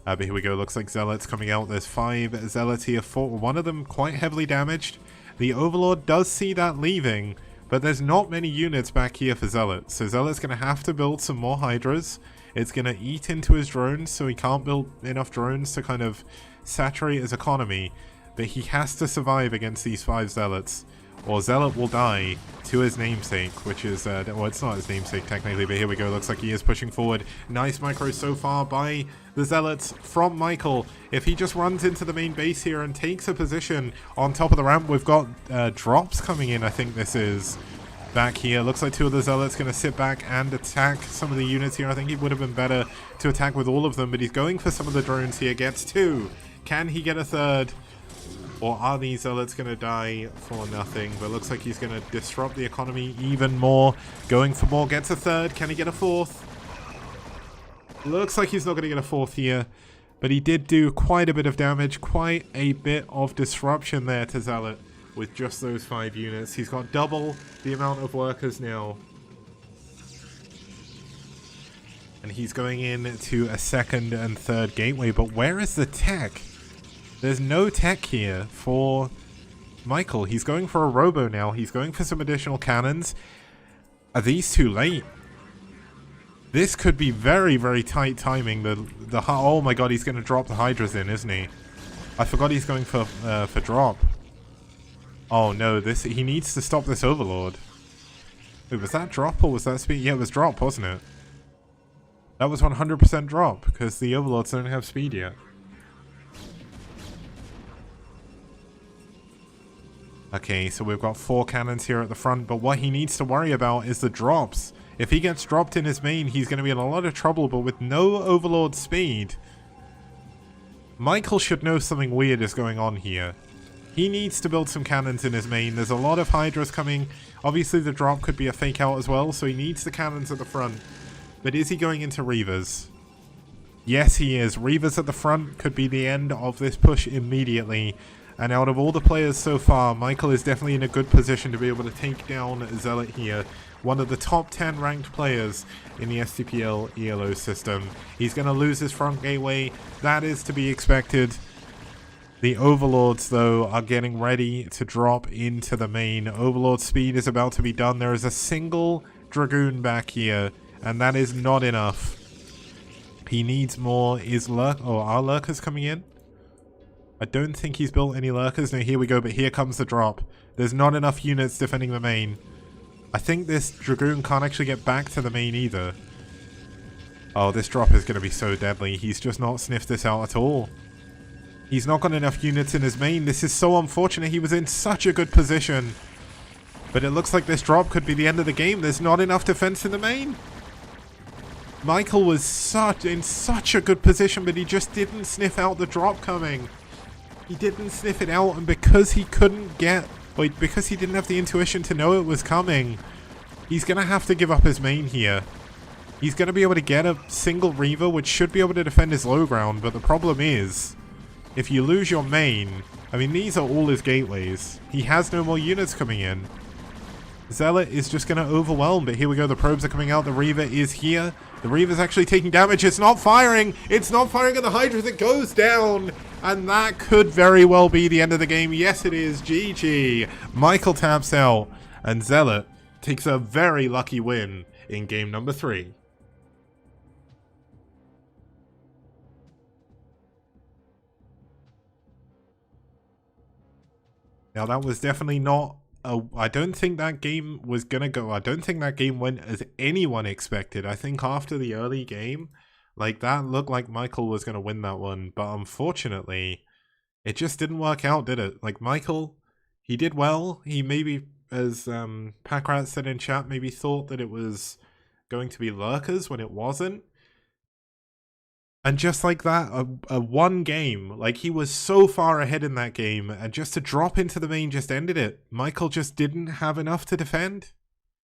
But here we go, looks like Zealot's coming out. There's 5 Zealots here, 4, one of them quite heavily damaged. The Overlord does see that leaving, but there's not many units back here for Zealot. So Zealot's going to have to build some more Hydras. It's going to eat into his drones, so he can't build enough drones to kind of saturate his economy. But he has to survive against these 5 Zealots, or Zealot will die to his namesake, which is, well, it's not his namesake technically, but here we go. Looks like he is pushing forward. Nice micro so far by the Zealots from Michael. If he just runs into the main base here and takes a position on top of the ramp, we've got drops coming in, I think this is. Back here, looks like 2 of the Zealots going to sit back and attack some of the units here. I think it would have been better to attack with all of them, but he's going for some of the drones here. Gets 2. Can he get a 3rd? Or are these Zealots going to die for nothing? But looks like he's going to disrupt the economy even more. Going for more, gets a 3rd. Can he get a 4th? Looks like he's not going to get a 4th here. But he did do quite a bit of damage. Quite a bit of disruption there to Zealot with just those 5 units. He's got double the amount of workers now. And he's going in to a 2nd and 3rd gateway. But where is the tech? There's no tech here for Michael. He's going for a robo now. He's going for some additional cannons. Are these too late? This could be very, very tight timing. Oh my god, he's going to drop the Hydras in, isn't he? I forgot he's going for drop. Oh no, he needs to stop this Overlord. Wait, was that drop or was that speed? Yeah, it was drop, wasn't it? That was 100% drop because the Overlords don't have speed yet. Okay, so we've got 4 cannons here at the front, but what he needs to worry about is the drops. If he gets dropped in his main, he's going to be in a lot of trouble, but with no Overlord speed, Michael should know something weird is going on here. He needs to build some cannons in his main. There's a lot of Hydras coming. Obviously, the drop could be a fake out as well, so he needs the cannons at the front. But is he going into Reavers? Yes, he is. Reavers at the front could be the end of this push immediately. And out of all the players so far, Michael is definitely in a good position to be able to take down Zealot here. One of the top 10 ranked players in the STPL ELO system. He's going to lose his front gateway. That is to be expected. The Overlords, though, are getting ready to drop into the main. Overlord speed is about to be done. There is a single Dragoon back here, and that is not enough. He needs more. Are Lurkers coming in? I don't think he's built any Lurkers. No, here we go, but here comes the drop. There's not enough units defending the main. I think this Dragoon can't actually get back to the main either. Oh, this drop is going to be so deadly. He's just not sniffed this out at all. He's not got enough units in his main. This is so unfortunate. He was in such a good position. But it looks like this drop could be the end of the game. There's not enough defense in the main. Michael was in such a good position, but he just didn't sniff out the drop coming. He didn't sniff it out, and because he because he didn't have the intuition to know it was coming, he's going to have to give up his main here. He's going to be able to get a single Reaver, which should be able to defend his low ground, but the problem is, if you lose your main, I mean, these are all his gateways. He has no more units coming in. Zealot is just going to overwhelm, but here we go. The probes are coming out. The Reaver is here. The Reaver's actually taking damage. It's not firing. It's not firing at the Hydras. It goes down. And that could very well be the end of the game. Yes, it is. GG. Michael taps out. And Zealot takes a very lucky win in game number 3. Now, that was definitely not... I don't think that game was going to go... I don't think that game went as anyone expected. I think after the early game, like, that looked like Michael was going to win that one. But unfortunately, it just didn't work out, did it? Like, Michael, he did well. He maybe, as Packrat said in chat, maybe thought that it was going to be Lurkers when it wasn't. And just like that, a one game, like, he was so far ahead in that game, and just to drop into the main just ended it. Michael just didn't have enough to defend.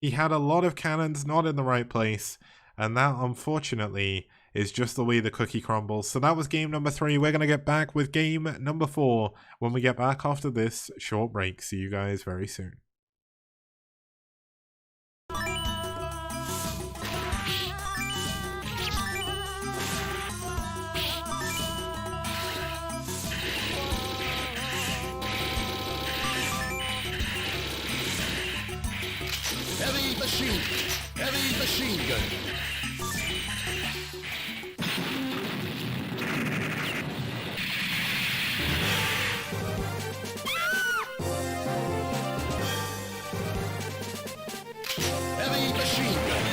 He had a lot of cannons not in the right place, and that, unfortunately, is just the way the cookie crumbles. So that was game number 3. We're going to get back with game number 4 when we get back after this short break. See you guys very soon. Heavy machine gun. Heavy machine gun. Heavy machine gun.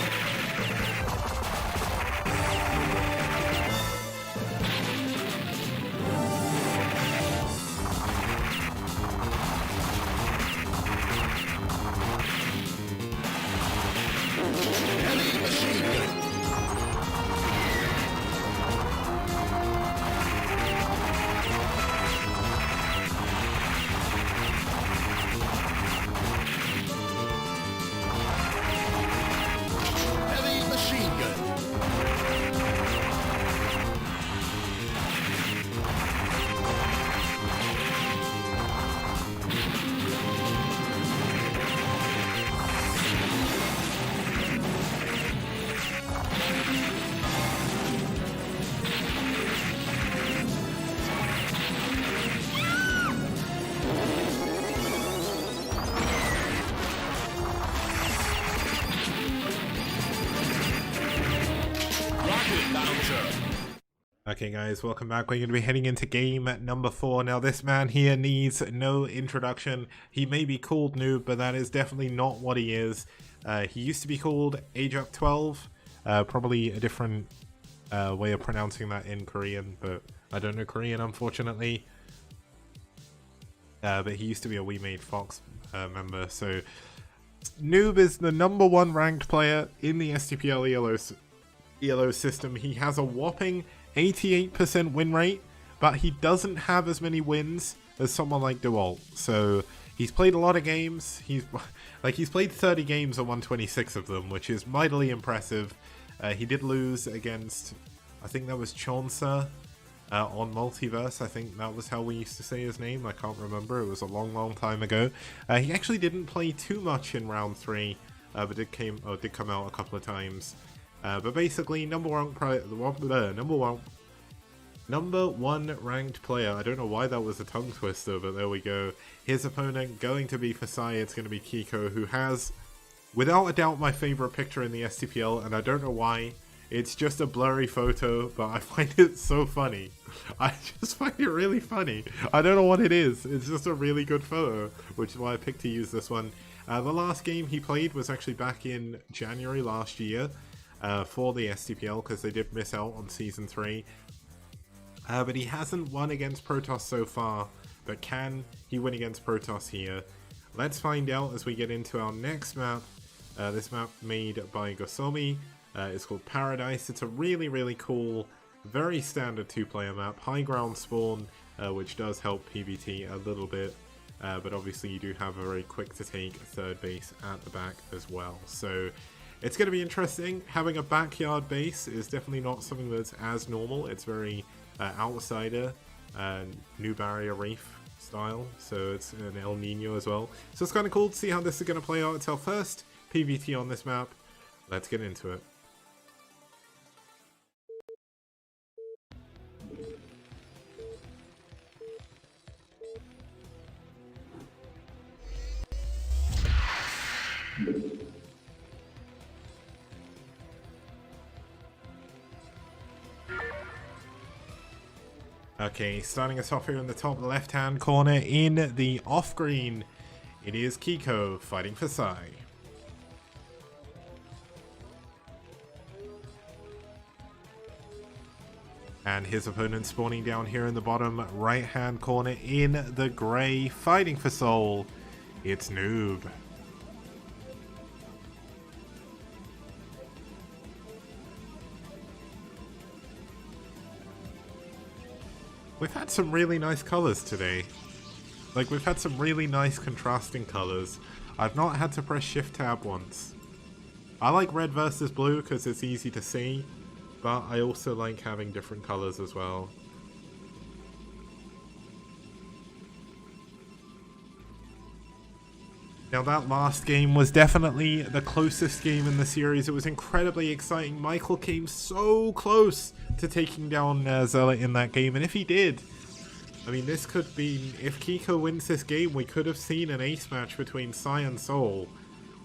Heavy machine gun. Heavy machine gun. Rocket launcher. Okay guys, welcome back. We're going to be heading into game number 4. Now this man here needs no introduction. He may be called nOOB, but that is definitely not what he is. He used to be called AgeUp12, probably a different way of pronouncing that in Korean, but I don't know Korean unfortunately. But he used to be a We Made Fox member. So nOOB is the #1 ranked player in the STPL ELO system. He has a whopping 88% win rate, but he doesn't have as many wins as someone like DeWalt. So he's played a lot of games. He's played 30 games and won 26 of them, which is mightily impressive. He did lose against, I think that was Chonsa on Multiverse. I think that was how we used to say his name. I can't remember. It was a long time ago. He actually didn't play too much in round 3, but did come out a couple of times. But basically, number one ranked player. I don't know why that was a tongue twister, but there we go. His opponent going to be pSi. It's going to be kikO, who has, without a doubt, my favorite picture in the STPL, and I don't know why. It's just a blurry photo, but I find it so funny. I just find it really funny. I don't know what it is. It's just a really good photo, which is why I picked to use this one. The last game he played was actually back in January last year. For the STPL, because they did miss out on Season 3. But he hasn't won against Protoss so far, but can he win against Protoss here? Let's find out as we get into our next map. This map made by Gosomi. It's called Paradise. It's a really cool, very standard 2-player map. High ground spawn, which does help PvT a little bit. But obviously you do have a very quick to take third base at the back as well. So it's going to be interesting. Having a backyard base is definitely not something that's as normal. It's very outsider, new barrier reef style, so it's an El Nino as well. So it's kind of cool to see how this is going to play out. It's our first PvT on this map. Let's get into it. Okay, starting us off here in the top left-hand corner in the off-green, it is kikO fighting pSi. And his opponent spawning down here in the bottom right-hand corner in the grey, fighting for SouL. It's nOOB. We've had some really nice colors today. Like, we've had some really nice contrasting colors. I've not had to press Shift Tab once. I like red versus blue because it's easy to see, but I also like having different colors as well. Now that last game was definitely the closest game in the series. It was incredibly exciting. Michael came so close to taking down ZeloT in that game, and if he did, I mean, this could be, if kikO wins this game, we could have seen an ace match between pSi and SouL,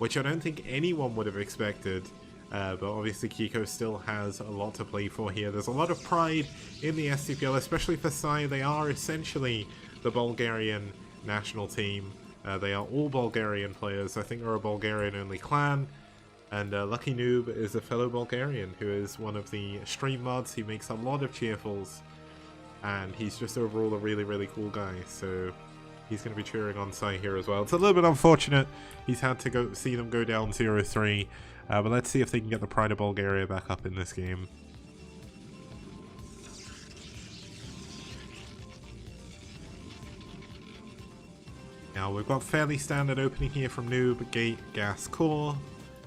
which I don't think anyone would have expected. But obviously kikO still has a lot to play for here. There's a lot of pride in the STPL, especially for pSi. They are essentially the Bulgarian national team. They are all Bulgarian players. I think they're a Bulgarian-only clan. And Lucky Noob is a fellow Bulgarian who is one of the stream mods. He makes a lot of cheerfuls. And he's just overall a really, really cool guy. So he's going to be cheering on pSi here as well. It's a little bit unfortunate he's had to see them go down 0-3. But let's see if they can get the pride of Bulgaria back up in this game. Now we've got fairly standard opening here from Noob, Gate, Gas, Core.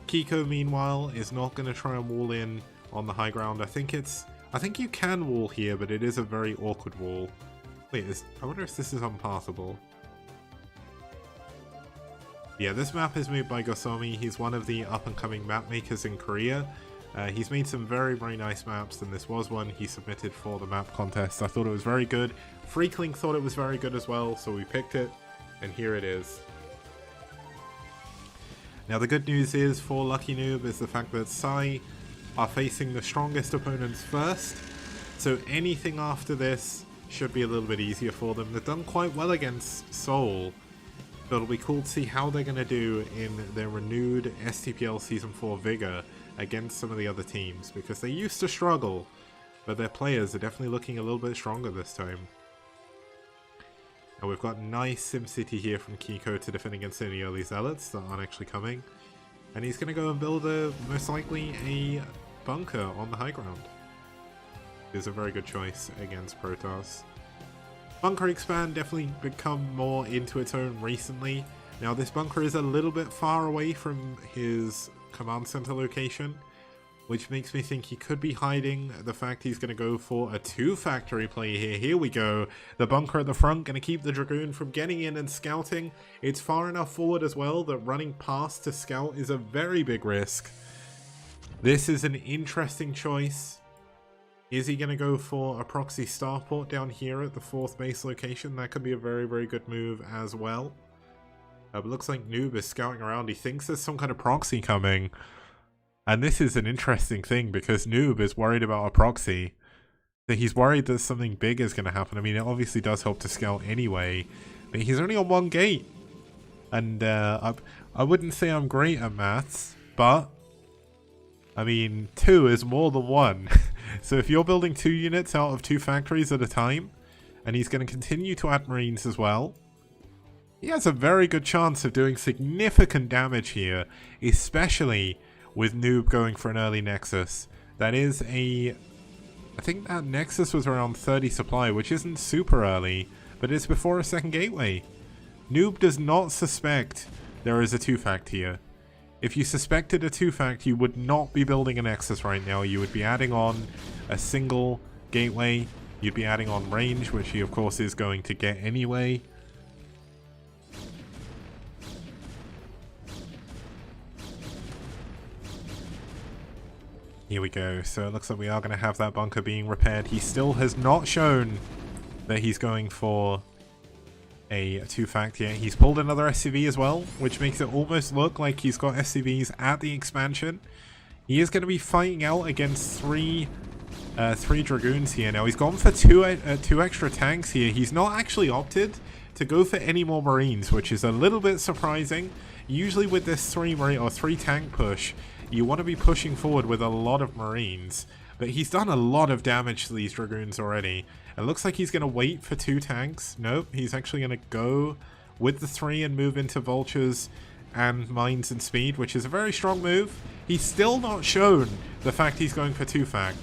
kikO meanwhile is not going to try and wall in on the high ground. I think you can wall here, but it is a very awkward wall. Wait, I wonder if this is unpassable. Yeah, this map is made by Gosomi. He's one of the up-and-coming map makers in Korea. He's made some very, very nice maps, and this was one he submitted for the map contest. I thought it was very good. Freakling thought it was very good as well, so we picked it, and here it is. Now, the good news is for Lucky Noob is the fact that pSi are facing the strongest opponents first, so anything after this should be a little bit easier for them. They've done quite well against SouL. But it'll be cool to see how they're going to do in their renewed STPL Season 4 vigor against some of the other teams, because they used to struggle, but their players are definitely looking a little bit stronger this time. And we've got nice SimCity here from kikO to defend against any early zealots that aren't actually coming. And he's going to go and build most likely a bunker on the high ground. It's a very good choice against Protoss. Bunker expand definitely become more into its own recently. Now this bunker is a little bit far away from his command center location, which makes me think he could be hiding the fact he's going to go for a 2-factory play here. Here we go. The bunker at the front going to keep the Dragoon from getting in and scouting. It's far enough forward as well that running past to scout is a very big risk. This is an interesting choice. Is he going to go for a proxy starport down here at the 4th base location? That could be a very, very good move as well. But looks like Noob is scouting around. He thinks there's some kind of proxy coming. And this is an interesting thing because Noob is worried about a proxy. So he's worried that something big is going to happen. I mean, it obviously does help to scout anyway. But he's only on 1 gate. And I wouldn't say I'm great at maths, but I mean, 2 is more than 1. So if you're building 2 units out of 2 factories at a time, and he's going to continue to add Marines as well, he has a very good chance of doing significant damage here, especially with Noob going for an early Nexus. That is I think that Nexus was around 30 supply, which isn't super early, but it's before a 2nd gateway. Noob does not suspect there is a 2-fact here. If you suspected a 2-fact, you would not be building a Nexus right now. You would be adding on a single gateway. You'd be adding on range, which he of course is going to get anyway. Here we go. So it looks like we are going to have that bunker being repaired. He still has not shown that he's going for a 2-fact yet. He's pulled another SCV as well, which makes it almost look like he's got SCVs at the expansion. He is going to be fighting out against three Dragoons here. Now he's gone for two extra tanks here. He's not actually opted to go for any more Marines, which is a little bit surprising. Usually with this 3 tank push, you want to be pushing forward with a lot of Marines. But he's done a lot of damage to these Dragoons already. It looks like he's going to wait for 2 tanks. Nope, he's actually going to go with the 3 and move into Vultures and Mines and Speed, which is a very strong move. He's still not shown the fact he's going for 2-fact.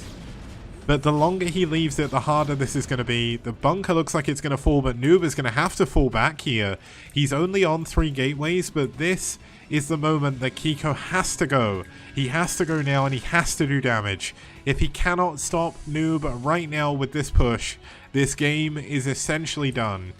But the longer he leaves it, the harder this is going to be. The bunker looks like it's going to fall, but Noob is going to have to fall back here. He's only on 3 gateways, but this is the moment that kikO has to go. He has to go now, and he has to do damage. If he cannot stop Noob right now with this push, this game is essentially done.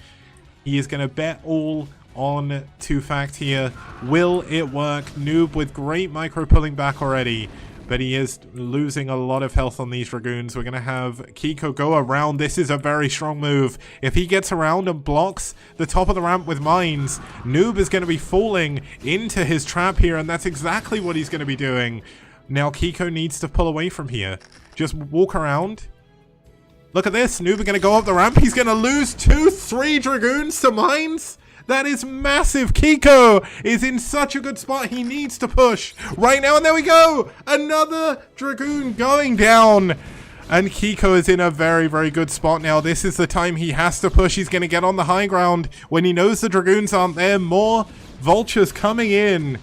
He is going to bet all on 2-fact here. Will it work? Noob with great micro pulling back already. but he is losing a lot of health on these Dragoons. We're going to have kikO go around. This is a very strong move. If he gets around and blocks the top of the ramp with mines, nOOB is going to be falling into his trap here, and that's exactly what he's going to be doing. Now kikO needs to pull away from here. Just walk around. Look at this. nOOB is going to go up the ramp. He's going to lose 2-3 Dragoons to mines. That is massive. kikO is in such a good spot. He needs to push right now. And there we go. Another Dragoon going down. And kikO is in a very, very good spot now. This is the time he has to push. He's going to get on the high ground. When he knows the Dragoons aren't there, more vultures coming in.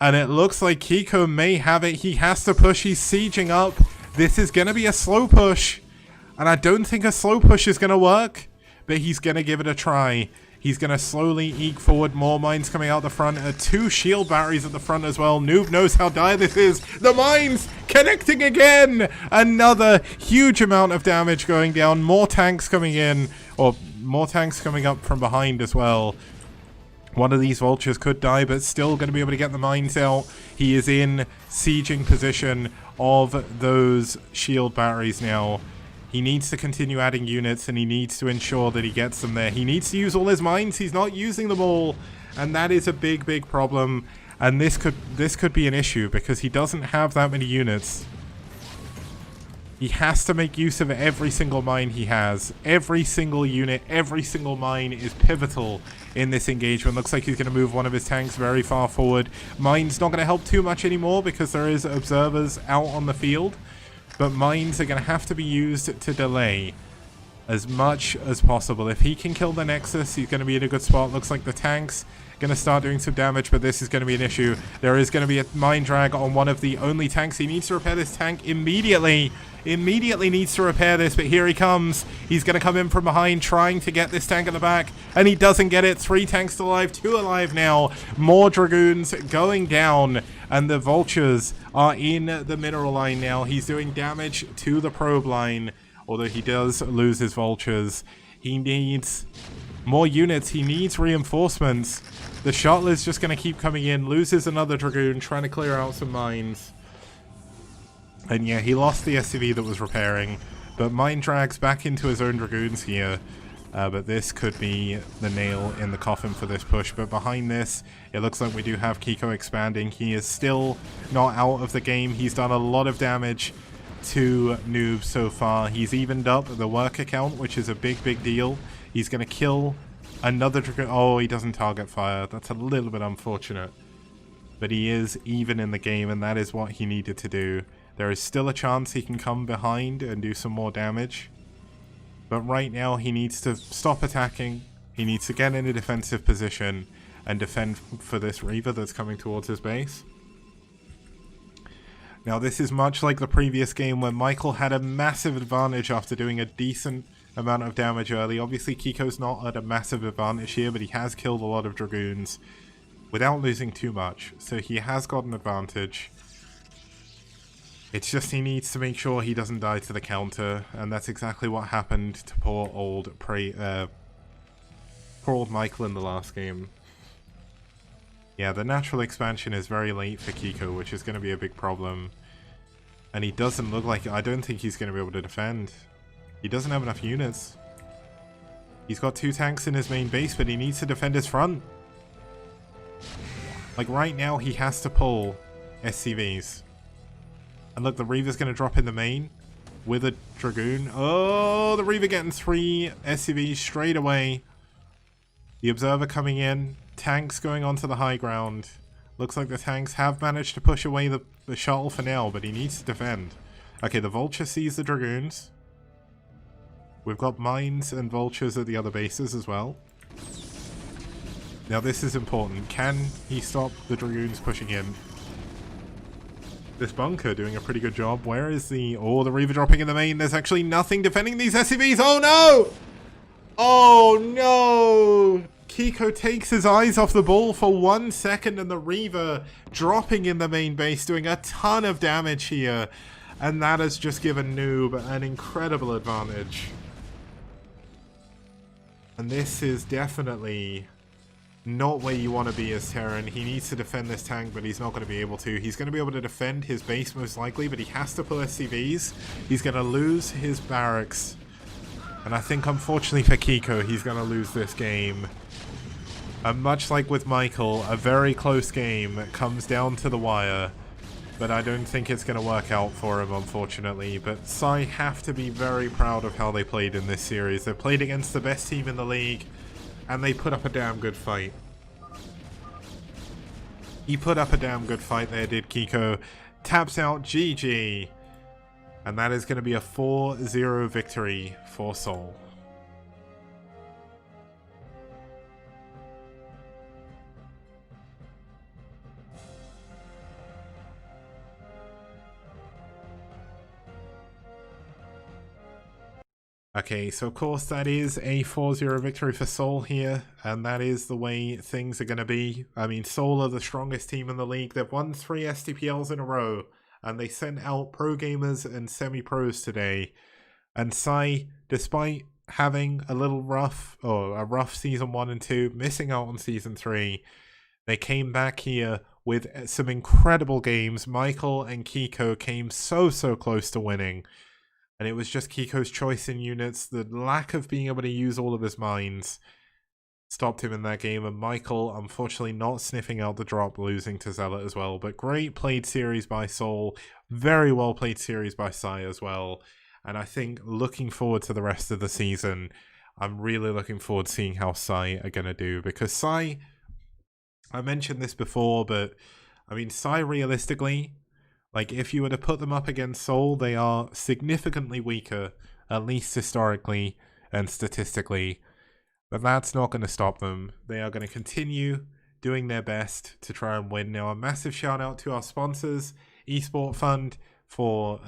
And it looks like kikO may have it. He has to push. He's sieging up. This is going to be a slow push. And I don't think a slow push is going to work. But he's going to give it a try. He's going to slowly eke forward. More mines coming out the front. 2 shield batteries at the front as well. nOOB knows how dire this is. The mines connecting again. Another huge amount of damage going down. More tanks coming in. Or more tanks coming up from behind as well. One of these vultures could die, but still going to be able to get the mines out. He is in sieging position of those shield batteries now. He needs to continue adding units, and he needs to ensure that he gets them there. He needs to use all his mines. He's not using them all, and that is a big, big problem. And this could be an issue because he doesn't have that many units. He has to make use of every single mine he has. Every single unit, every single mine is pivotal in this engagement. Looks like he's going to move one of his tanks very far forward. Mine's not going to help too much anymore because there is observers out on the field. But mines are going to have to be used to delay as much as possible. If he can kill the Nexus, he's going to be in a good spot. Looks like the tank's going to start doing some damage, but this is going to be an issue. There is going to be a mine drag on one of the only tanks. He needs to repair this tank immediately. Immediately needs to repair this, but here he comes. He's going to come in from behind, trying to get this tank at the back, and he doesn't get it. 3 tanks still alive, 2 alive now. More Dragoons going down, and the vultures are in the mineral line now. He's doing damage to the probe line, although he does lose his vultures. He needs more units. He needs reinforcements. The shuttle is just going to keep coming in. Loses another Dragoon, trying to clear out some mines. And yeah, he lost the SCV that was repairing, but mine drags back into his own Dragoons here. But this could be the nail in the coffin for this push. But behind this, it looks like we do have kikO expanding. He is still not out of the game. He's done a lot of damage to nOOB so far. He's evened up the worker count, which is a big, big deal. He's going to kill another Dragoon. Oh, he doesn't target fire. That's a little bit unfortunate. But he is even in the game, and that is what he needed to do. There is still a chance he can come behind and do some more damage. But right now he needs to stop attacking. He needs to get in a defensive position and defend for this Reaver that's coming towards his base. Now this is much like the previous game where Michael had a massive advantage after doing a decent amount of damage early. Obviously kikO's not at a massive advantage here, but he has killed a lot of Dragoons without losing too much. So he has got an advantage. It's just he needs to make sure he doesn't die to the counter, and that's exactly what happened to poor old Michael in the last game. Yeah, the natural expansion is very late for kikO, which is going to be a big problem. And he doesn't look like... I don't think he's going to be able to defend. He doesn't have enough units. He's got 2 tanks in his main base, but he needs to defend his front. Like right now, he has to pull SCVs. And look, the Reaver's going to drop in the main with a Dragoon. Oh, the Reaver getting 3 SCVs straight away. The Observer coming in. Tanks going onto the high ground. Looks like the tanks have managed to push away the shuttle for now, but he needs to defend. Okay, the Vulture sees the Dragoons. We've got mines and Vultures at the other bases as well. Now this is important. Can he stop the Dragoons pushing in? This bunker doing a pretty good job. Where is the... Oh, the Reaver dropping in the main. There's actually nothing defending these SCVs. Oh, no! Oh, no! kikO takes his eyes off the ball for 1 second, and the Reaver dropping in the main base, doing a ton of damage here. And that has just given nOOB an incredible advantage. And this is definitely not where you want to be as Terran. He needs to defend this tank, but he's not going to be able to. He's going to be able to defend his base most likely, but he has to pull SCVs. He's going to lose his barracks. And I think, unfortunately for kikO, he's going to lose this game. And much like with Michael, a very close game comes down to the wire. But I don't think it's going to work out for him, unfortunately. But pSi have to be very proud of how they played in this series. They played against the best team in the league, and they put up a damn good fight. He put up a damn good fight there, did kikO. Taps out GG. And that is going to be a 4-0 victory for SouL. Okay, so of course that is a 4-0 victory for SouL here, and that is the way things are going to be. I mean, SouL are the strongest team in the league. They've won 3 STPLs in a row, and they sent out pro gamers and semi-pros today. And pSi, despite having a rough season 1 and 2, missing out on season 3, they came back here with some incredible games. Michael and kikO came so close to winning. And it was just kikO's choice in units. The lack of being able to use all of his mines stopped him in that game. And Michael, unfortunately, not sniffing out the drop, losing to ZeloT as well. But great played series by SouL. Very well played series by pSi as well. And I think looking forward to the rest of the season, I'm really looking forward to seeing how pSi are going to do. Because pSi, I mentioned this before, but I mean, pSi realistically, like, if you were to put them up against SouL, they are significantly weaker, at least historically and statistically. But that's not going to stop them. They are going to continue doing their best to try and win. Now, a massive shout out to our sponsors, Esport Fund, for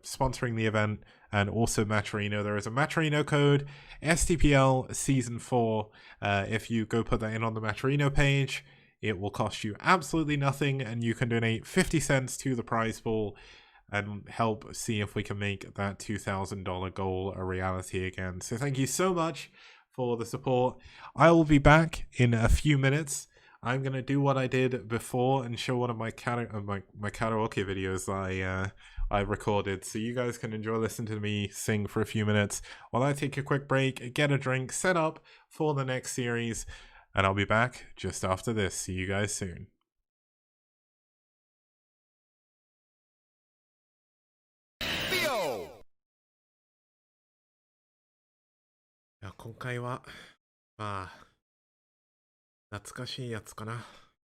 sponsoring the event, and also Maturino. There is a Maturino code, STPL Season 4. If you go put that in on the Maturino page, it will cost you absolutely nothing, and you can donate 50 cents to the prize pool and help see if we can make that $2,000 goal a reality again. So thank you so much for the support. I will be back in a few minutes. I'm going to do what I did before and show one of my karaoke videos I recorded, so you guys can enjoy listening to me sing for a few minutes while I take a quick break, get a drink, set up for the next series. And I'll be back just after this. See you guys soon. いや、今回はまあ懐かしいやつかな。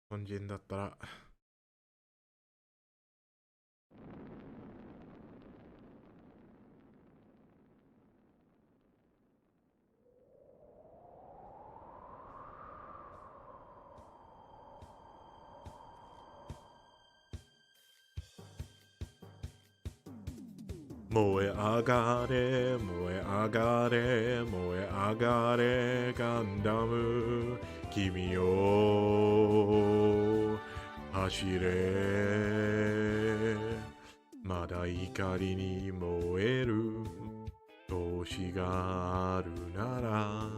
本人だったら。燃え上がれ燃え上がれ燃え上がれガンダム君よ走れまだ怒りに燃える闘志があるなら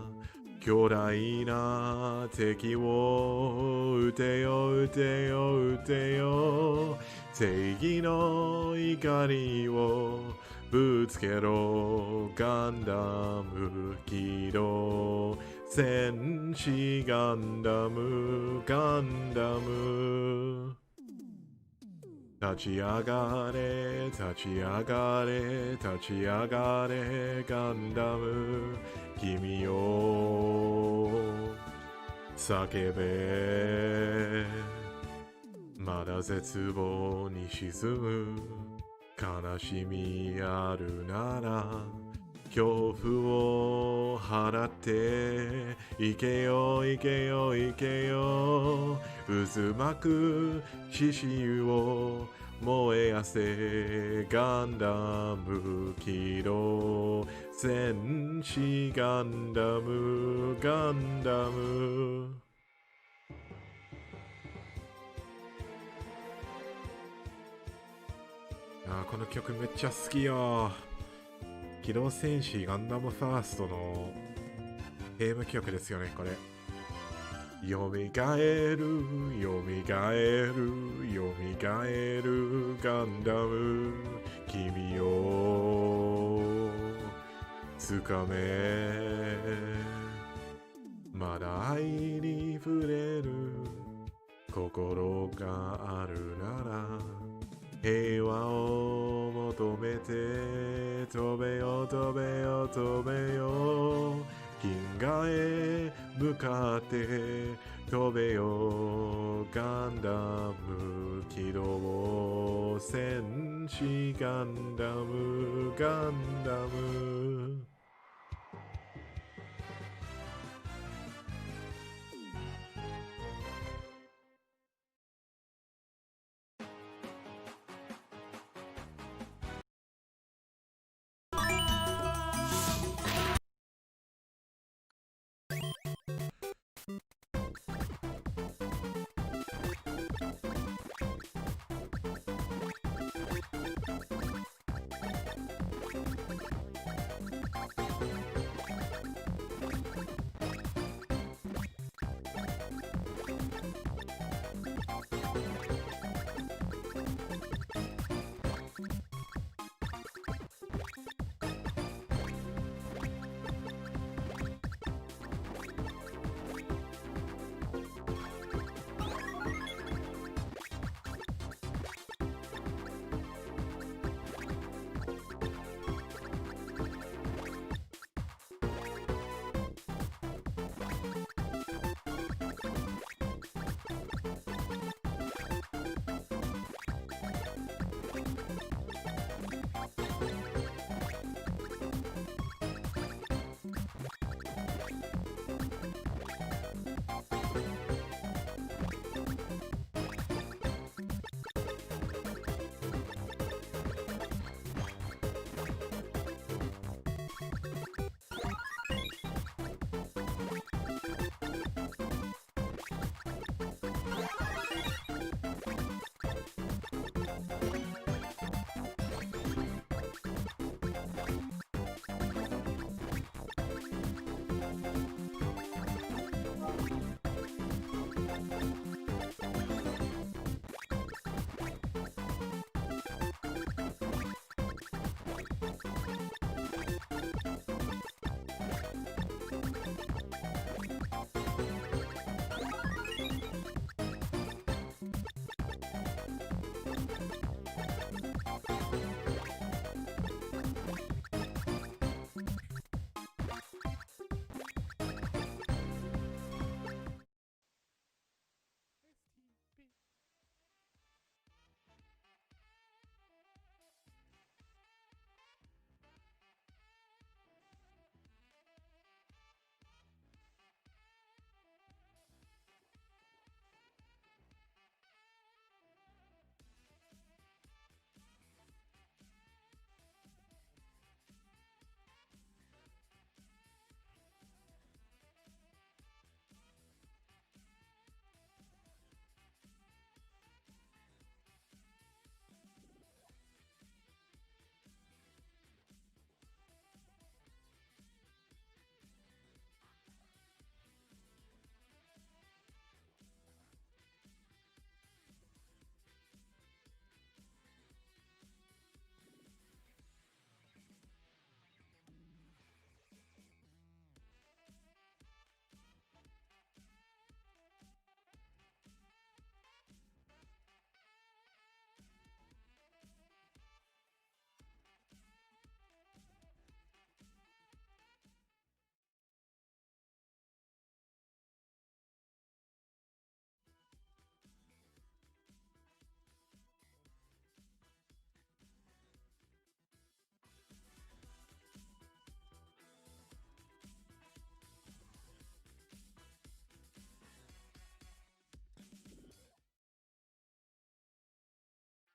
巨大な敵を撃てよ撃てよ撃てよ正義の怒りをぶつけろガンダム起動戦士ガンダムガンダム立ち上がれ立ち上がれ立ち上がれガンダム君よ叫べまだ絶望に沈む悲しみあるなら恐怖を払って行けよ行けよ行けよ渦巻く獅子を燃えやせガンダム起動戦士ガンダムガンダムこの曲めっちゃ好きよ。機動戦士ガンダムファーストのテーマ曲ですよね、これ。よみがえるよみがえるよみがえるガンダム君をつかめまだ愛に触れる心があるなら平和を求めて飛べよ飛べよ飛べよ銀河へ向かって飛べよガンダム機動戦士ガンダムガンダム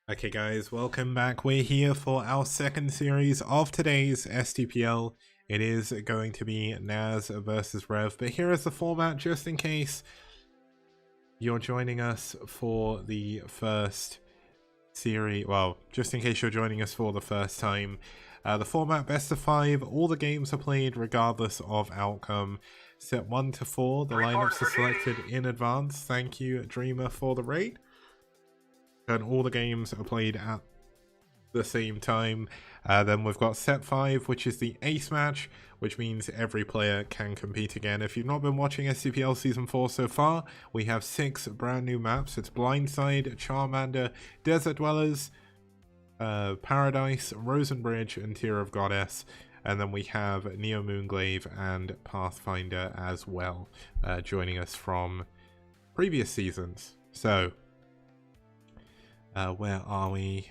Okay guys, welcome back. We're here for our second series of today's STPL. It is going to be NaS versus ReV, but here is the format just in case you're joining us for the first series. Well, just in case you're joining us for the first time. The format best of 5, all the games are played regardless of outcome. set 1 to 4. The lineups are selected in advance. Thank you, Dreamer, for the raid. And all the games are played at the same time. Then we've got set 5, which is the ace match, which means every player can compete again. If you've not been watching STPL Season 4 so far, we have 6 brand new maps. It's Blindside, Charmander, Desert Dwellers, Paradise, Rosen Bridge, and Tear of Goddess. And then we have Neo Moonglaive and Pathfinder as well, joining us from previous seasons. So, where are we?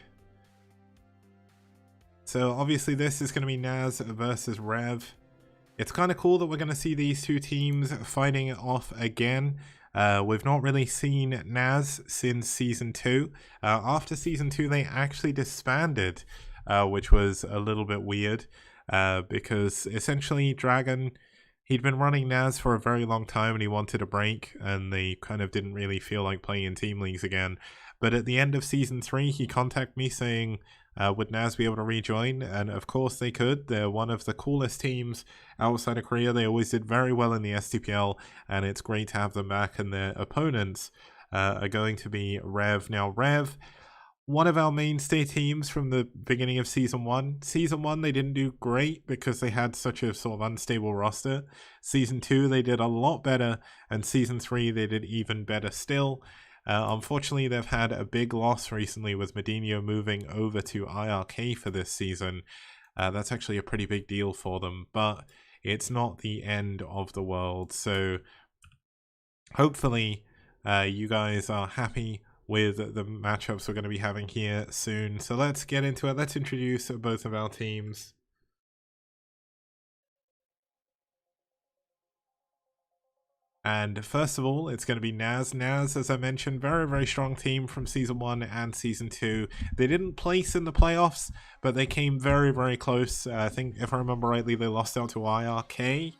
So obviously this is going to be NaS versus ReV. It's kind of cool that we're going to see these two teams fighting it off again. We've not really seen NaS since Season 2. After Season 2 they actually disbanded, which was a little bit weird, because essentially Dragon, he'd been running NaS for a very long time and he wanted a break, and they kind of didn't really feel like playing in team leagues again. But at the end of Season 3 he contacted me saying, would NaS be able to rejoin? And of course they could. They're one of the coolest teams outside of Korea. They always did very well in the STPL, and it's great to have them back. And their opponents are going to be ReV. Now ReV, one of our mainstay teams from the beginning of Season 1. Season 1 they didn't do great because they had such a sort of unstable roster. Season 2 they did a lot better, and Season 3 they did even better still. Unfortunately, they've had a big loss recently with Medinho moving over to IRK for this season. That's actually a pretty big deal for them, but it's not the end of the world. So hopefully you guys are happy with the matchups we're going to be having here soon. So let's get into it. Let's introduce both of our teams. And first of all, it's going to be NaS. NaS, as I mentioned, very, very strong team from Season 1 and Season 2. They didn't place in the playoffs, but they came very, very close. I think, if I remember rightly, they lost out to IRK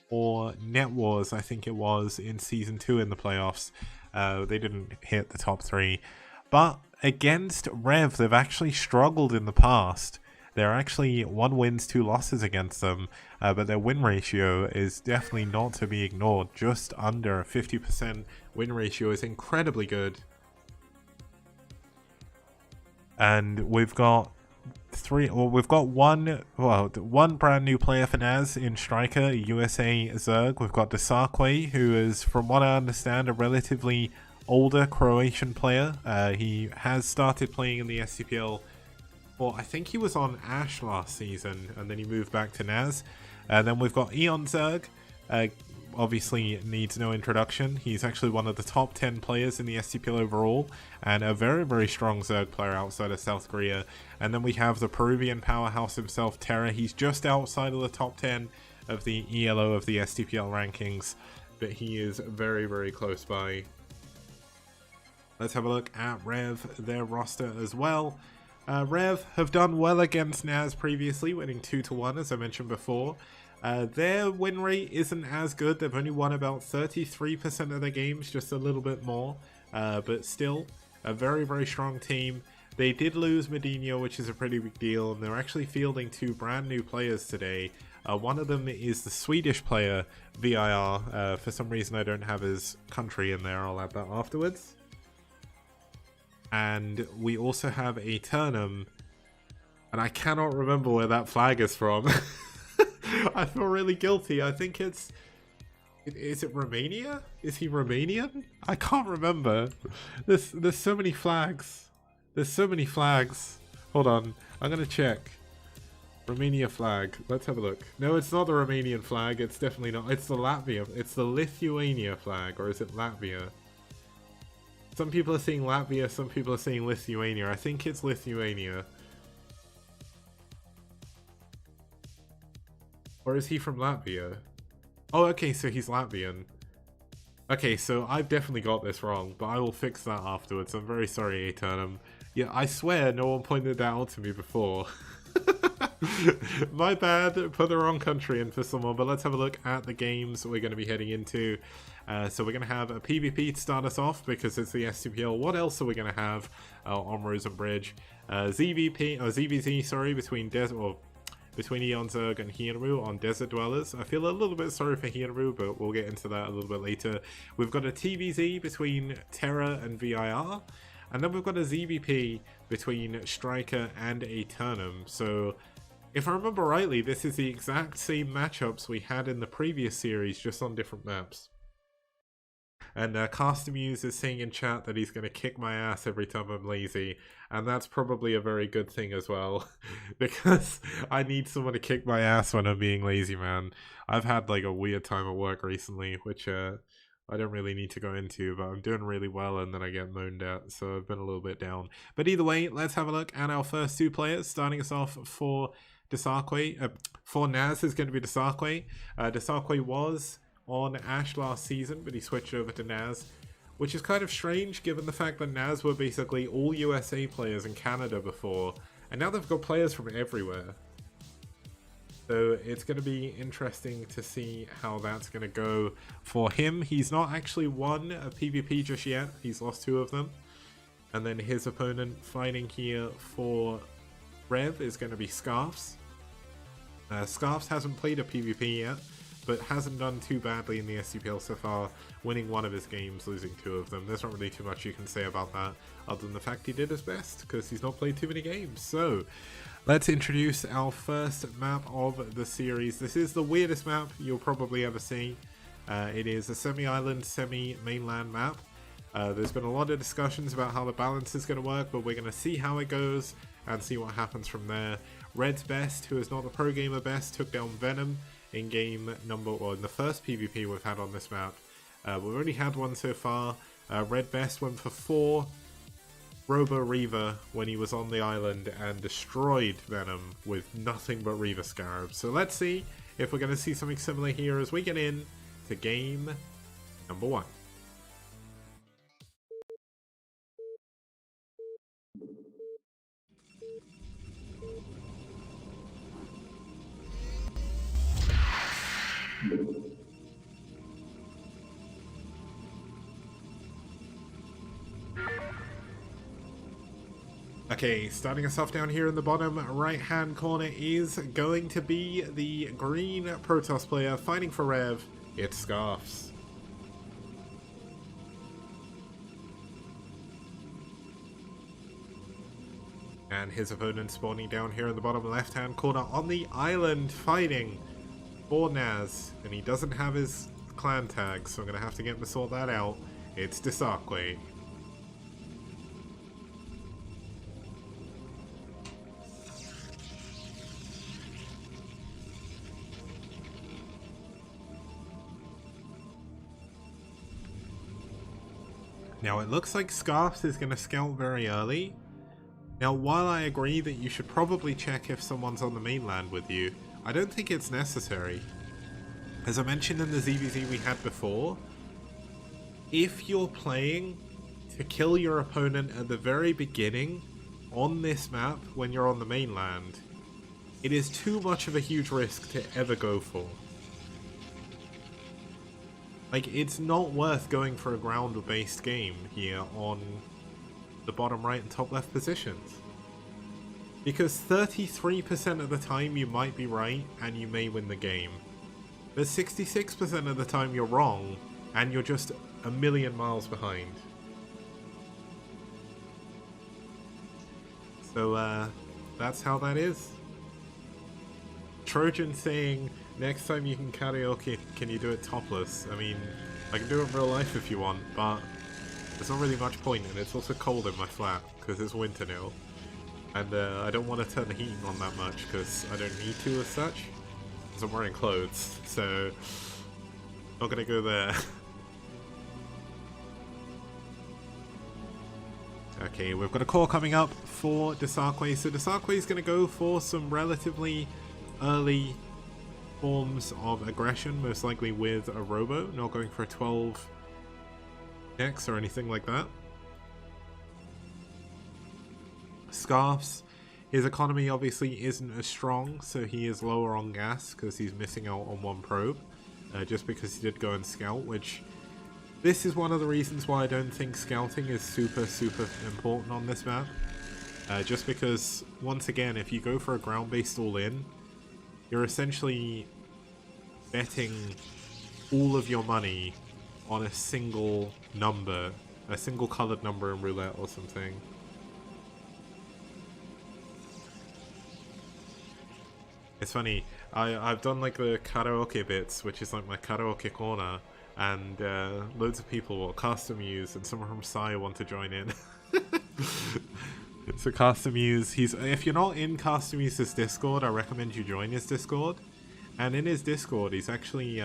or Net Wars, I think it was, in Season 2 in the playoffs. They didn't hit the top 3. But against ReV, they've actually struggled in the past. They're actually 1 wins, 2 losses against them, but their win ratio is definitely not to be ignored. Just under 50% win ratio is incredibly good. And we've got one brand new player for NaS in StRyKeR, USAZerg. We've got dsaqwe, who is, from what I understand, a relatively older Croatian player. He has started playing in the STPL. Well, I think he was on Ash last season, and then he moved back to NaS. And then we've got eOnzErG. Obviously needs no introduction. He's actually one of the top 10 players in the STPL overall, and a very, very strong Zerg player outside of South Korea. And then we have the Peruvian powerhouse himself, Terra. He's just outside of the top 10 of the ELO of the STPL rankings, but he is very, very close by. Let's have a look at ReV, their roster as well. ReV have done well against NaS previously, winning 2-1 as I mentioned before. Their win rate isn't as good. They've only won about 33% of their games, just a little bit more, but still a very, very strong team. They did lose Medinho, which is a pretty big deal, and they're actually fielding 2 brand new players today. One of them is the Swedish player VIR. For some reason I don't have his country in there. I'll add that afterwards. And we also have Aeternum, and I cannot remember where that flag is from. I feel really guilty. I think is it Romania? Is he Romanian? I can't remember. There's so many flags. There's so many flags. Hold on, I'm gonna check. Romania flag. Let's have a look. No, it's not the Romanian flag. It's definitely not. It's the Latvia. It's the Lithuania flag, or is it Latvia? Some people are saying Latvia, some people are saying Lithuania. I think it's Lithuania. Or is he from Latvia? Oh, okay, so he's Latvian. Okay, so I've definitely got this wrong, but I will fix that afterwards. I'm very sorry, Aeternum. Yeah, I swear no one pointed that out to me before. My bad, put the wrong country in for someone, but let's have a look at the games we're going to be heading into. So we're going to have a PvP to start us off because it's the STPL. What else are we going to have on Rosen Bridge? ZvZ, sorry, between between eOnzErG and Hirmu on Desert Dwellers. I feel a little bit sorry for Hirmu, but we'll get into that a little bit later. We've got a TvZ between Terra and VIR, and then we've got a ZvP between StRyKeR and Aeternum. So, if I remember rightly, this is the exact same matchups we had in the previous series, just on different maps. And Castamuse is saying in chat that he's going to kick my ass every time I'm lazy, and that's probably a very good thing as well, because I need someone to kick my ass when I'm being lazy, man. I've had like a weird time at work recently, which I don't really need to go into, but I'm doing really well and then I get moaned at, so I've been a little bit down. But either way, let's have a look at our first two players, starting us off for dsaqwe. For NaS is going to be dsaqwe. dsaqwe was on Ash last season, but he switched over to NaS, which is kind of strange given the fact that NaS were basically all USA players in Canada before, and now they've got players from everywhere. So it's going to be interesting to see how that's going to go for him. He's not actually won a PvP just yet, he's lost 2 of them. And then his opponent fighting here for ReV is going to be Scarfs. Scarfs hasn't played a PvP yet, but hasn't done too badly in the STPL so far, winning 1 of his games, losing 2 of them. There's not really too much you can say about that, other than the fact he did his best, because he's not played too many games. So, let's introduce our first map of the series. This is the weirdest map you'll probably ever see. It is a semi-island, semi-mainland map. There's been a lot of discussions about how the balance is going to work, but we're going to see how it goes and see what happens from there. Red's Best, who is not the pro gamer best, took down Venom in game number, or in the first PvP we've had on this map. We've already had one so far. Red Best went for 4 Robo Reaver when he was on the island and destroyed Venom with nothing but Reaver Scarabs. So let's see if we're going to see something similar here as we get in to game number 1. Okay, starting us off down here in the bottom right hand corner is going to be the green Protoss player fighting for ReV. It's Scarfs. And his opponent spawning down here in the bottom left hand corner on the island fighting for NaS. And he doesn't have his clan tag, so I'm going to have to get him to sort that out. It's dsaqwe. Now it looks like Scarfs is going to scout very early. Now while I agree that you should probably check if someone's on the mainland with you, I don't think it's necessary. As I mentioned in the ZvZ we had before, if you're playing to kill your opponent at the very beginning on this map when you're on the mainland, it is too much of a huge risk to ever go for. Like, it's not worth going for a ground-based game here on the bottom right and top left positions. Because 33% of the time you might be right and you may win the game. But 66% of the time you're wrong and you're just a million miles behind. So, that's how that is. Trojan saying, next time you can karaoke, can you do it topless? I mean, I can do it in real life if you want, but there's not really much point, and it's also cold in my flat, because it's winter now. And I don't want to turn the heating on that much, because I don't need to as such, because I'm wearing clothes, so not gonna go there. Okay, we've got a call coming up for dsaqwe, so dsaqwe is gonna go for some relatively early forms of aggression, most likely with a robo, not going for a 12x or anything like that. Scarfs, his economy obviously isn't as strong, so he is lower on gas because he's missing out on 1 probe, just because he did go and scout, which this is one of the reasons why I don't think scouting is super important on this map. Just because, once again, if you go for a ground-based all-in, you're essentially betting all of your money on a single number, a single colored number in roulette or something. It's funny, I've done like the karaoke bits, which is like my karaoke corner, and loads of people will custom use, and someone from pSi want to join in. So custom use, if you're not in custom use's Discord, I recommend you join his Discord. And in his Discord, he's actually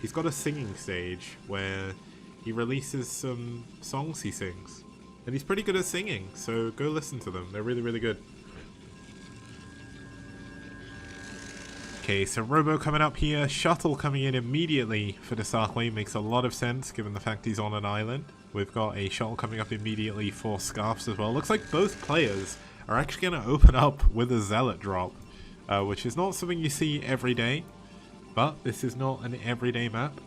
he's got a singing stage where he releases some songs he sings, and he's pretty good at singing. So go listen to them; they're really, really good. Okay, so Robo coming up here, Shuttle coming in immediately for dsaqwe makes a lot of sense given the fact he's on an island. We've got a Shuttle coming up immediately for Scarfs as well. Looks like both players are actually going to open up with a ZeloT drop, which is not something you see every day, but this is not an everyday map.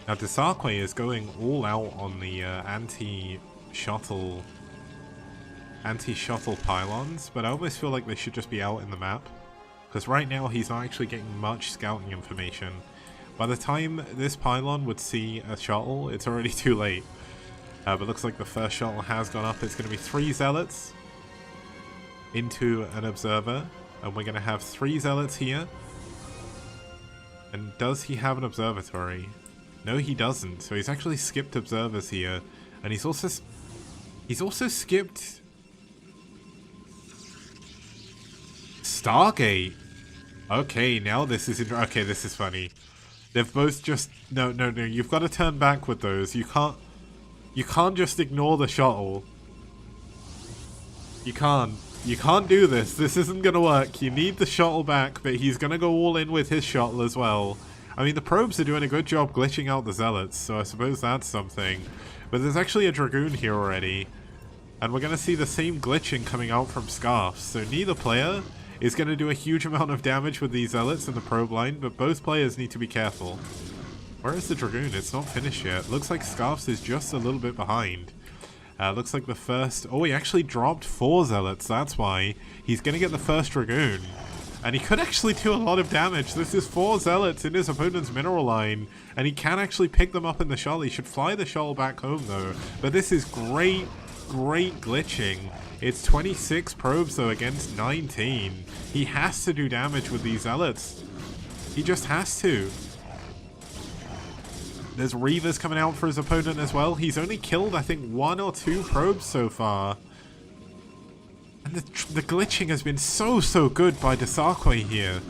Now dsaqwe is going all out on the anti-shuttle pylons, but I almost feel like they should just be out in the map, because right now he's not actually getting much scouting information. By the time this pylon would see a shuttle, it's already too late. But looks like the first shuttle has gone up. It's going to be 3 zealots into an observer, and we're going to have 3 zealots here. And does he have an observatory? No, he doesn't. So he's actually skipped observers here, and he's also skipped Stargate. Okay, now this is okay. This is funny. They've both just no. You've got to turn back with those. You can't just ignore the shuttle. You can't do this. This isn't gonna work. You need the shuttle back, but he's gonna go all in with his shuttle as well. I mean, the probes are doing a good job glitching out the zealots, so I suppose that's something. But there's actually a dragoon here already, and we're gonna see the same glitching coming out from Scarfs. So neither player is going to do a huge amount of damage with these zealots in the probe line, but both players need to be careful. Where is the dragoon? It's not finished yet. Looks like Scarfs is just a little bit behind. Looks like the first... Oh, he actually dropped 4 zealots. That's why. He's going to get the first dragoon. And he could actually do a lot of damage. This is 4 zealots in his opponent's mineral line, and he can actually pick them up in the shuttle. He should fly the shuttle back home, though. But this is great glitching. It's 26 probes, though, against 19. He has to do damage with these zealots. He just has to. There's Reavers coming out for his opponent as well. He's only killed, I think, 1 or 2 probes so far. And the glitching has been so good by dsaqwe here.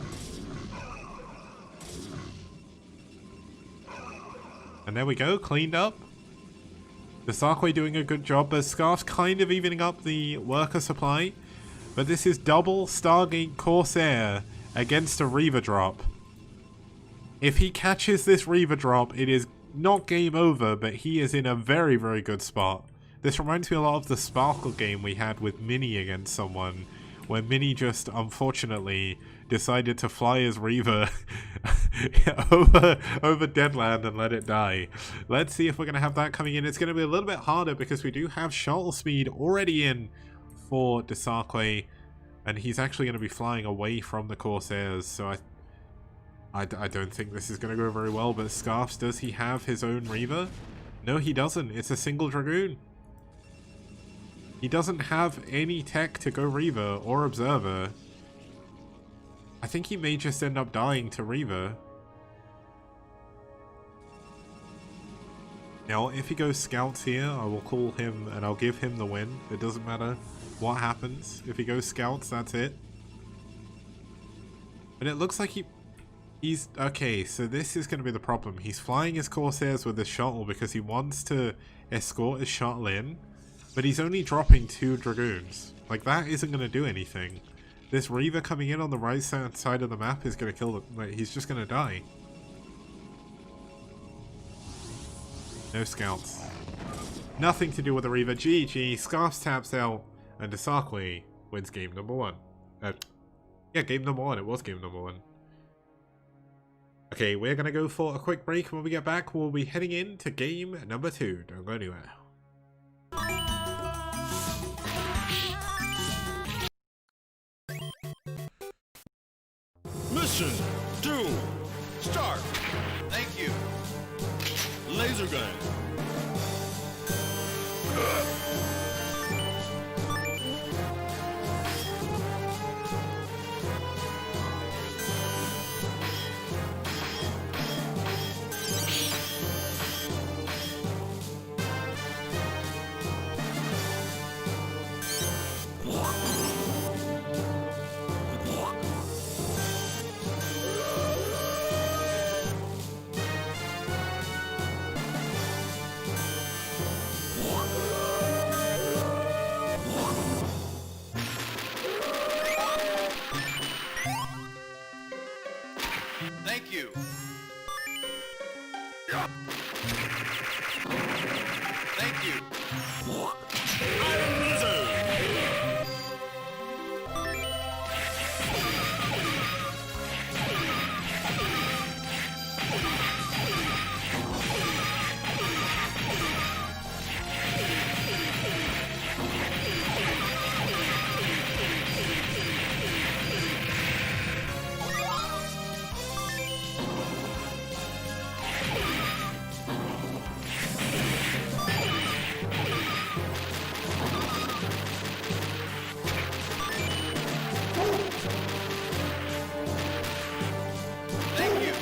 And there we go, cleaned up. dsaqwe doing a good job, but Scarf's kind of evening up the worker supply. But this is double Stargate Corsair against a Reaver drop. If he catches this Reaver drop, it is not game over, but he is in a very good spot. This reminds me a lot of the Sparkle game we had with Mini against someone, where Mini just, unfortunately, decided to fly his Reaver over Deadland and let it die. Let's see if we're going to have that coming in. It's going to be a little bit harder because we do have shuttle speed already in for dsaqwe, and he's actually going to be flying away from the Corsairs, so I don't think this is going to go very well. But Scarfs, does he have his own Reaver? No, he doesn't. It's a single Dragoon. He doesn't have any tech to go Reaver or Observer. I think he may just end up dying to Reaver. Now, if he goes Scouts here, I will call him and I'll give him the win. It doesn't matter what happens. If he goes Scouts, that's it. And it looks like he's... Okay, so this is going to be the problem. He's flying his Corsairs with his shuttle because he wants to escort his shuttle in. But he's only dropping 2 Dragoons. Like, that isn't going to do anything. This Reaver coming in on the right side of the map is going to kill him. Like, he's just going to die. No Scouts. Nothing to do with the Reaver. GG. Scarfs taps out. And dsaqwe wins game number 1. Yeah, game number 1. It was game number 1. Okay, we're going to go for a quick break. When we get back, we'll be heading into game number 2. Don't go anywhere. Ignition. Duel. Start. Thank you. Laser gun. Thank you. Thank you. Iron Blizzard. Thank you.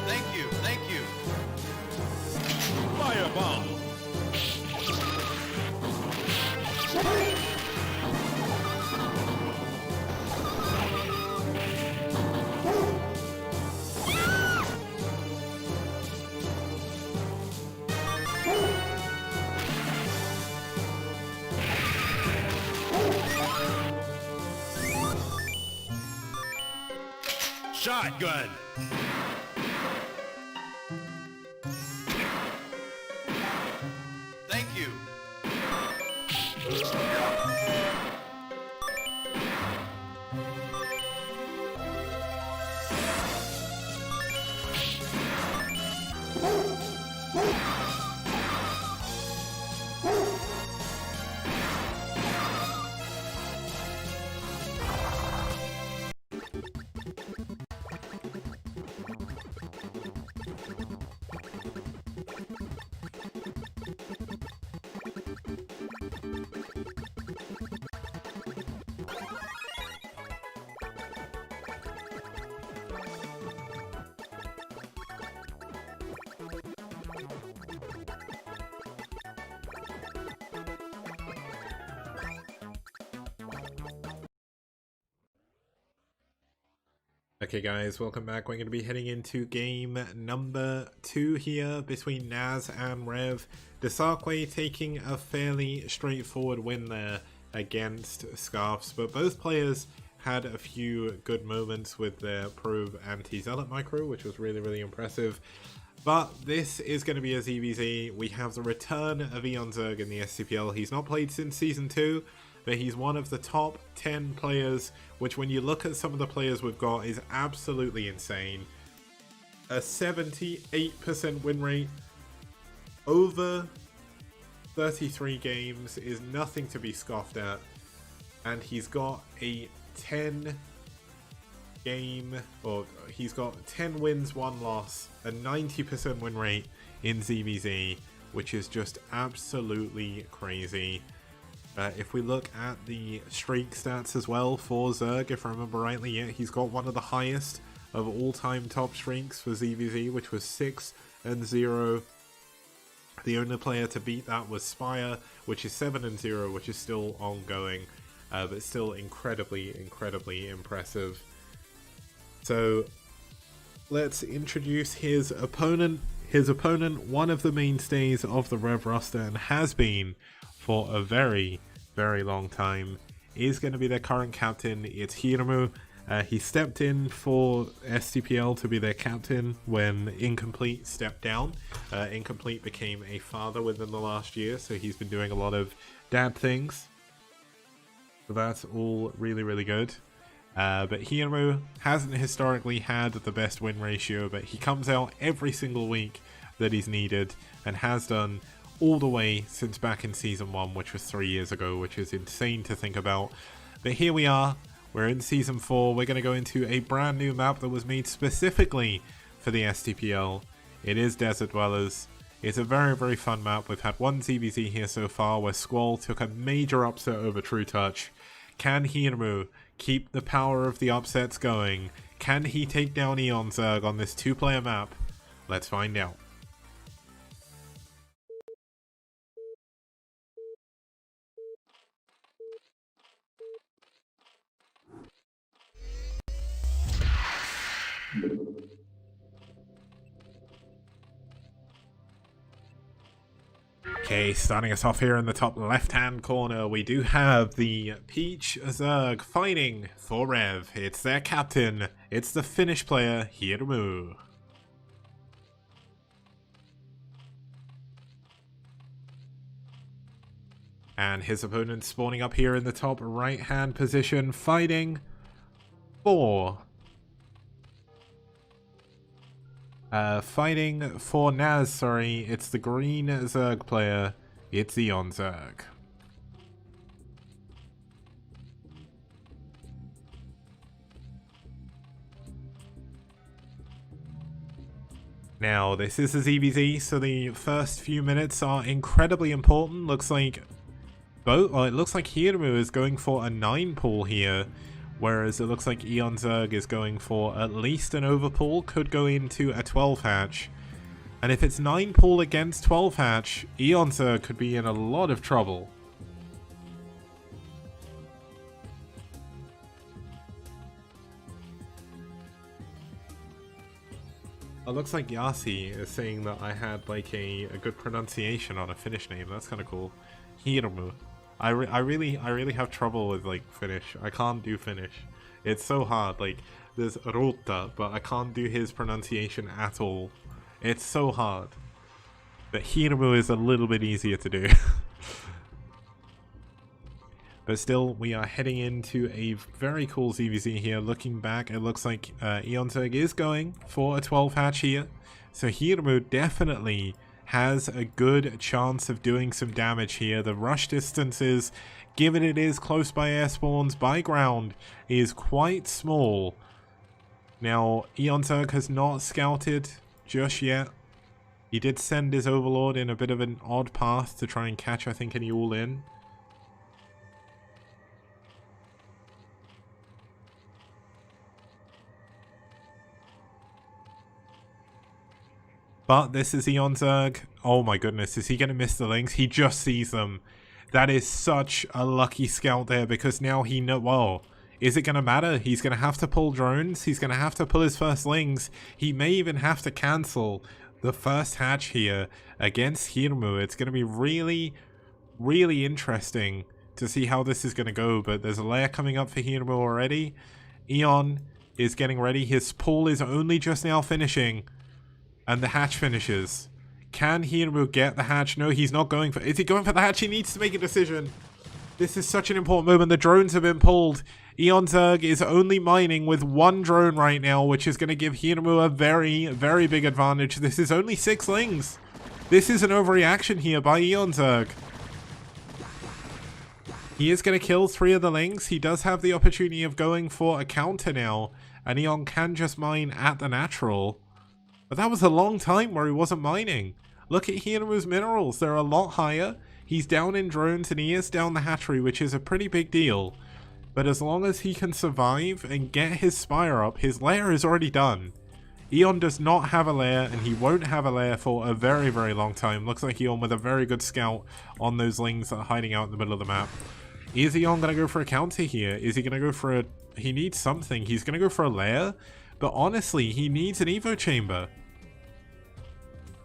Thank you. Thank you. Firebomb. Shotgun. Thank you. Okay guys, welcome back. We're going to be heading into game number 2 here between NaS and ReV. dsaqwe taking a fairly straightforward win there against Scarfs, but both players had a few good moments with their probe anti-zealot micro, which was really impressive. But this is going to be a ZvZ. We have the return of eOnzErG in the STPL. He's not played since Season 2, but he's one of the top 10 players, which when you look at some of the players we've got is absolutely insane. A 78% win rate over 33 games is nothing to be scoffed at. And he's got a 10 wins, 1 loss, a 90% win rate in ZvZ, which is just absolutely crazy. If we look at the streak stats as well for Zerg, if I remember rightly, yeah, he's got one of the highest of all-time top streaks for ZvZ, which was 6-0. The only player to beat that was Spire, which is 7-0, which is still ongoing, but still incredibly impressive. So let's introduce his opponent. His opponent, one of the mainstays of the ReV roster and has been for a very long time, is going to be their current captain. It's Hirmu. He stepped in for STPL to be their captain when Incomplete stepped down. Incomplete became a father within the last year, so he's been doing a lot of dad things. So that's all really good. But Hirmu hasn't historically had the best win ratio, but he comes out every single week that he's needed and has done all the way since back in Season 1, which was 3 years ago, which is insane to think about. But here we are. We're in Season 4. We're going to go into a brand new map that was made specifically for the STPL. It is Desert Dwellers. It's a very, very fun map. We've had one ZvZ here so far where SouL took a major upset over True Touch. Can Hirmu keep the power of the upsets going? Can he take down eOnzErG on this 2-player map? Let's find out. Okay, starting us off here in the top left-hand corner, we do have the pSi fighting for ReV. It's their captain. It's the Finnish player, Hirmu. And his opponent spawning up here in the top right-hand position, fighting for... fighting for NaS, sorry, it's the green Zerg player, it's eOnzErG. Now, this is a ZvZ, so the first few minutes are incredibly important. Looks like it looks like Hirmu is going for a 9 pull here, whereas it looks like eOnzErG is going for at least an overpull, could go into a 12 hatch. And if it's 9 pull against 12 hatch, eOnzErG could be in a lot of trouble. It looks like Yasi is saying that I had like a good pronunciation on a Finnish name. That's kind of cool. Hirmu. I really have trouble with like Finnish. I can't do Finnish. It's so hard. Like there's Rota, but I can't do his pronunciation at all. It's so hard. But Hirmu is a little bit easier to do. But still, we are heading into a very cool ZvZ here. Looking back, it looks like eOnzErG is going for a 12 hatch here. So Hirmu definitely has a good chance of doing some damage here. The rush distances, given it is close by air spawns, by ground, is quite small. Now, eOnzErG has not scouted just yet. He did send his Overlord in a bit of an odd path to try and catch, I think, any all-in. But this is eOnzErG. Oh my goodness, is he going to miss the links? He just sees them. That is such a lucky scout there, because now he knows... Whoa, is it going to matter? He's going to have to pull drones. He's going to have to pull his first lings. He may even have to cancel the first hatch here against Hirmu. It's going to be really, really interesting to see how this is going to go. But there's a layer coming up for Hirmu already. Eon is getting ready. His pull is only just now finishing. And the hatch finishes. Can Hirmu get the hatch? No, he's not going for... Is he going for the hatch? He needs to make a decision. This is such an important moment. The drones have been pulled. eOnzErG is only mining with 1 drone right now, which is going to give Hirmu a very, very big advantage. This is only 6 lings. This is an overreaction here by eOnzErG. He is going to kill 3 of the lings. He does have the opportunity of going for a counter now. And Eon can just mine at the natural. But that was a long time where he wasn't mining. Look at Hirmu's minerals. They're a lot higher. He's down in drones and he is down the hatchery, which is a pretty big deal. But as long as he can survive and get his spire up, his lair is already done. Eon does not have a lair, and he won't have a lair for a very, very long time. Looks like Eon with a very good scout on those lings that are hiding out in the middle of the map. Is Eon going to go for a counter here? Is he going to go for a... He needs something. He's going to go for a lair. But honestly, he needs an Evo chamber.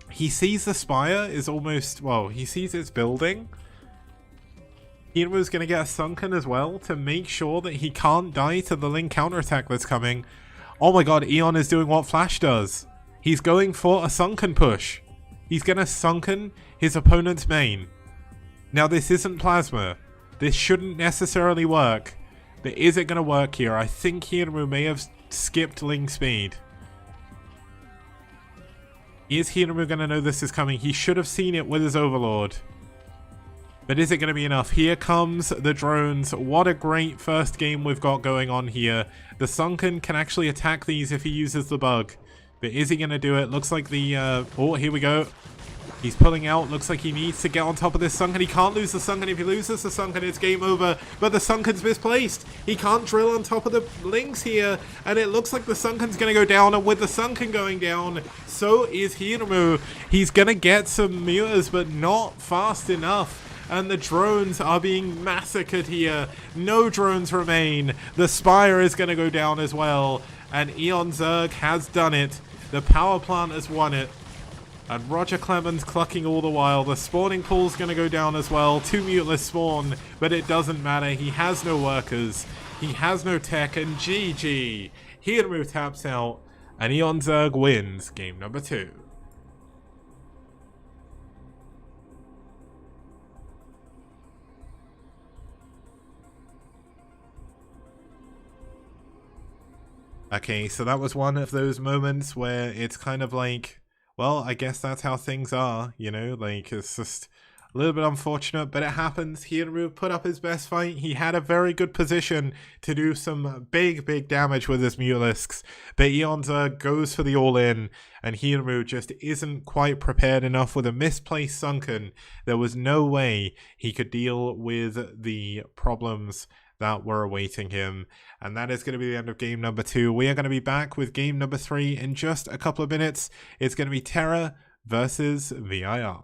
He sees the spire is almost... Well, he sees it's building. Hirmu's going to get a sunken as well to make sure that he can't die to the Ling counterattack that's coming. Oh my god, Eon is doing what Flash does. He's going for a sunken push. He's going to sunken his opponent's main. Now this isn't Plasma. This shouldn't necessarily work. But is it going to work here? I think Hirmu may have skipped Ling speed. Is Hirmu going to know this is coming? He should have seen it with his Overlord. But is it going to be enough? Here comes the drones. What a great first game we've got going on here. The Sunken can actually attack these if he uses the bug. But is he going to do it? Looks like the... oh, here we go. He's pulling out. Looks like he needs to get on top of this Sunken. He can't lose the Sunken. If he loses the Sunken, it's game over. But the Sunken's misplaced. He can't drill on top of the Lynx here. And it looks like the Sunken's going to go down. And with the Sunken going down, so is Hirmu. He's going to get some mutas, but not fast enough. And the drones are being massacred here. No drones remain. The Spire is going to go down as well. And eOnzErG has done it. The power plant has won it. And Roger Clemens clucking all the while. The spawning pool's going to go down as well. 2 muteless spawn, but it doesn't matter. He has no workers. He has no tech, and GG. Hirmu taps out, and eOnzErG wins game number 2. Okay, so that was one of those moments where it's kind of like... well, I guess that's how things are, you know, like, it's just a little bit unfortunate, but it happens. Hirmu put up his best fight. He had a very good position to do some big damage with his Mutalisks, but eOnzErG goes for the all-in, and Hirmu just isn't quite prepared enough with a misplaced Sunken. There was no way he could deal with the problems that were awaiting him. And that is going to be the end of game number 2. We are going to be back with game number 3 in just a couple of minutes. It's going to be Terra versus VIR.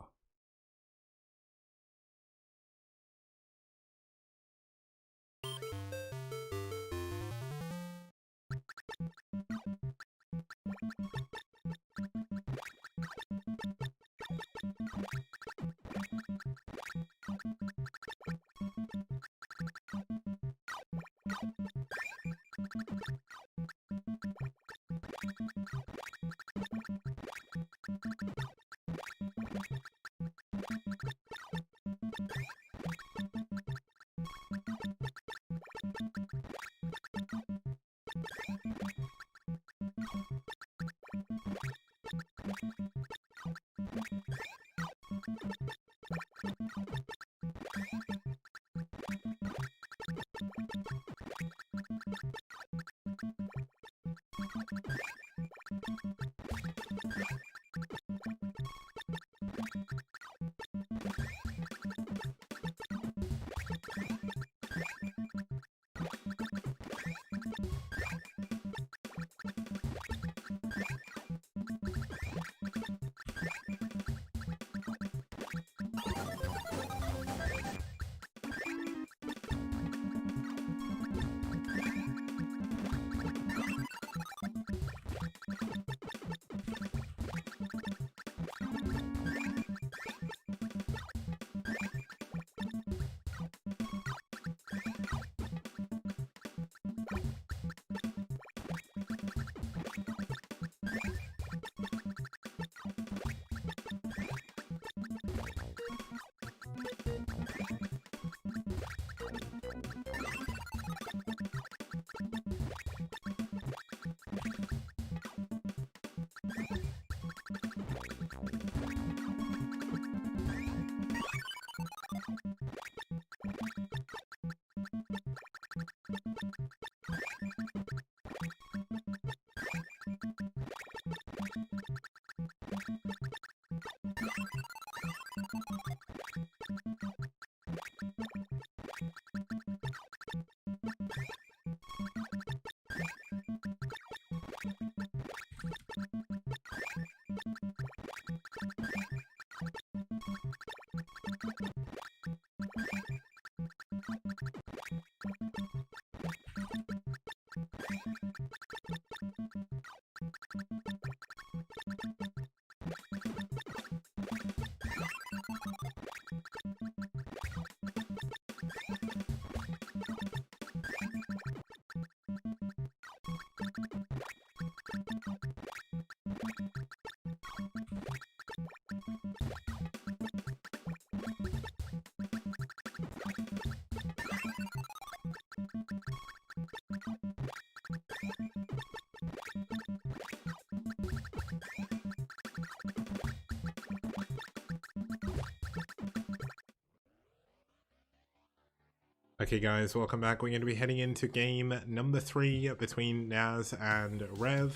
Okay guys, welcome back. We're going to be heading into game number 3 between NaS and ReV.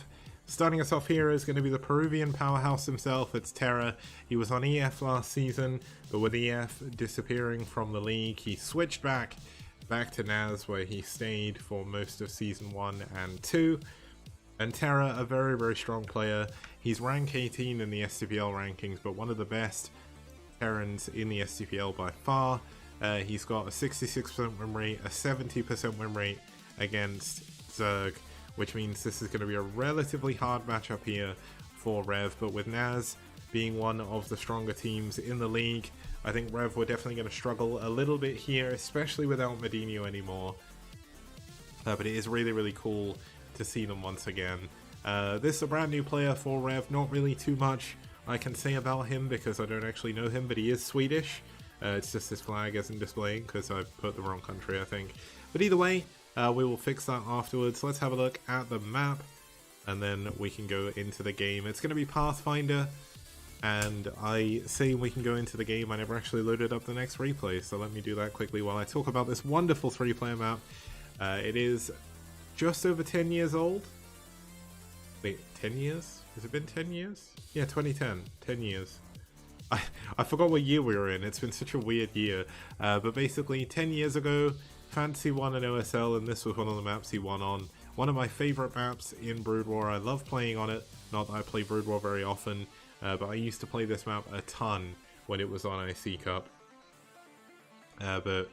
Starting us off here is going to be the Peruvian powerhouse himself, it's Terra. He was on EF last season, but with EF disappearing from the league, he switched back to NaS, where he stayed for most of season 1 and 2. And Terra, a very strong player. He's rank 18 in the STPL rankings, but one of the best Terrans in the STPL by far. He's got a 66% win rate, a 70% win rate against ZeroT, which means this is going to be a relatively hard matchup here for ReV, but with NaS being one of the stronger teams in the league, I think ReV were definitely going to struggle a little bit here, especially without Medino anymore. But it is really cool to see them once again. This is a brand new player for ReV, not really too much I can say about him because I don't actually know him, but he is Swedish. It's just his flag isn't displaying because I put the wrong country, I think. But either way, we will fix that afterwards. Let's have a look at the map, and then we can go into the game. It's going to be Pathfinder, and I say we can go into the game. I never actually loaded up the next replay, so let me do that quickly while I talk about this wonderful 3-player map. It is just over 10 years old. Wait, 10 years? Has it been 10 years? Yeah, 2010. 10 years. I forgot what year we were in. It's been such a weird year. But basically, 10 years ago, Fantasy won an OSL, and this was one of the maps he won on. One of my favorite maps in Brood War. I love playing on it. Not that I play Brood War very often, but I used to play this map a ton when it was on IC Cup. But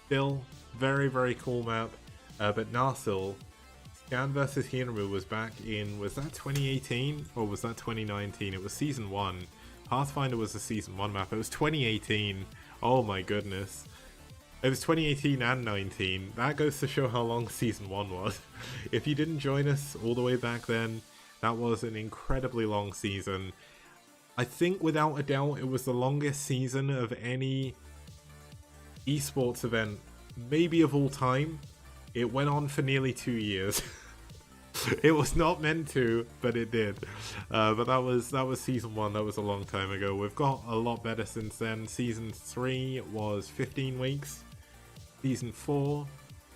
still, very cool map. But Narsil, Scan vs Hirmu was back in, was that 2018 or was that 2019? It was season 1. Pathfinder was the season 1 map. It was 2018. Oh my goodness. It was 2018 and 19. That goes to show how long season 1 was. If you didn't join us all the way back then, that was an incredibly long season. I think without a doubt it was the longest season of any esports event, maybe of all time. It went on for nearly 2 years. It was not meant to, but it did. But that was season 1. That was a long time ago. We've got a lot better since then. Season 3 was 15 weeks. Season 4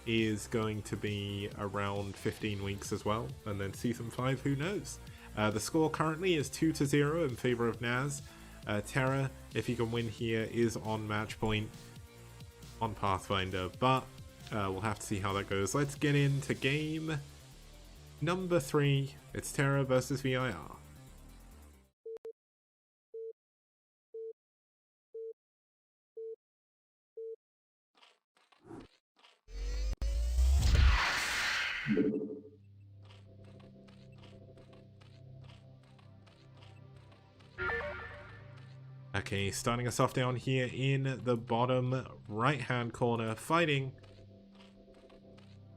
is going to be around 15 weeks as well. And then season 5, who knows? The score currently is 2-0 in favor of NaS. Terra, if he can win here, is on match point on Pathfinder. But we'll have to see how that goes. Let's get into game number 3, it's Terra versus VIR. Okay, starting us off down here in the bottom right hand corner, fighting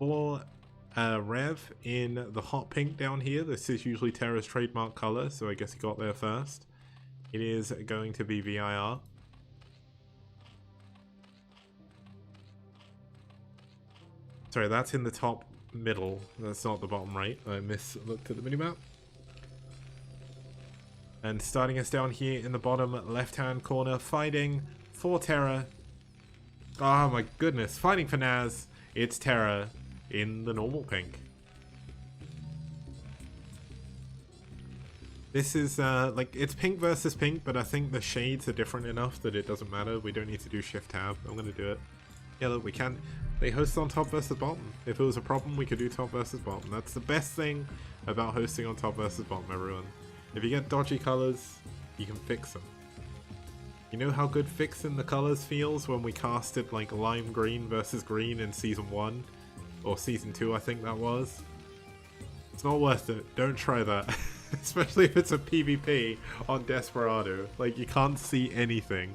for ReV in the hot pink down here. This is usually Terra's trademark color, so I guess he got there first. It is going to be VIR. Sorry, that's in the top middle. That's not the bottom right. I looked at the minimap. And starting us down here in the bottom left-hand corner, fighting for Terra. Oh my goodness, fighting for NaS. It's Terra in the normal pink. This is like, it's pink versus pink, but I think the shades are different enough that it doesn't matter. We don't need to do shift tab. I'm gonna do it. Yeah, look, we can. They host on top versus bottom. If it was a problem, we could do top versus bottom. That's the best thing about hosting on top versus bottom, everyone. If you get dodgy colors, you can fix them. You know how good fixing the colors feels when we casted like lime green versus green in season 1? Or season 2, I think that was. It's not worth it. Don't try that. Especially if it's a PvP on Desperado. Like, you can't see anything.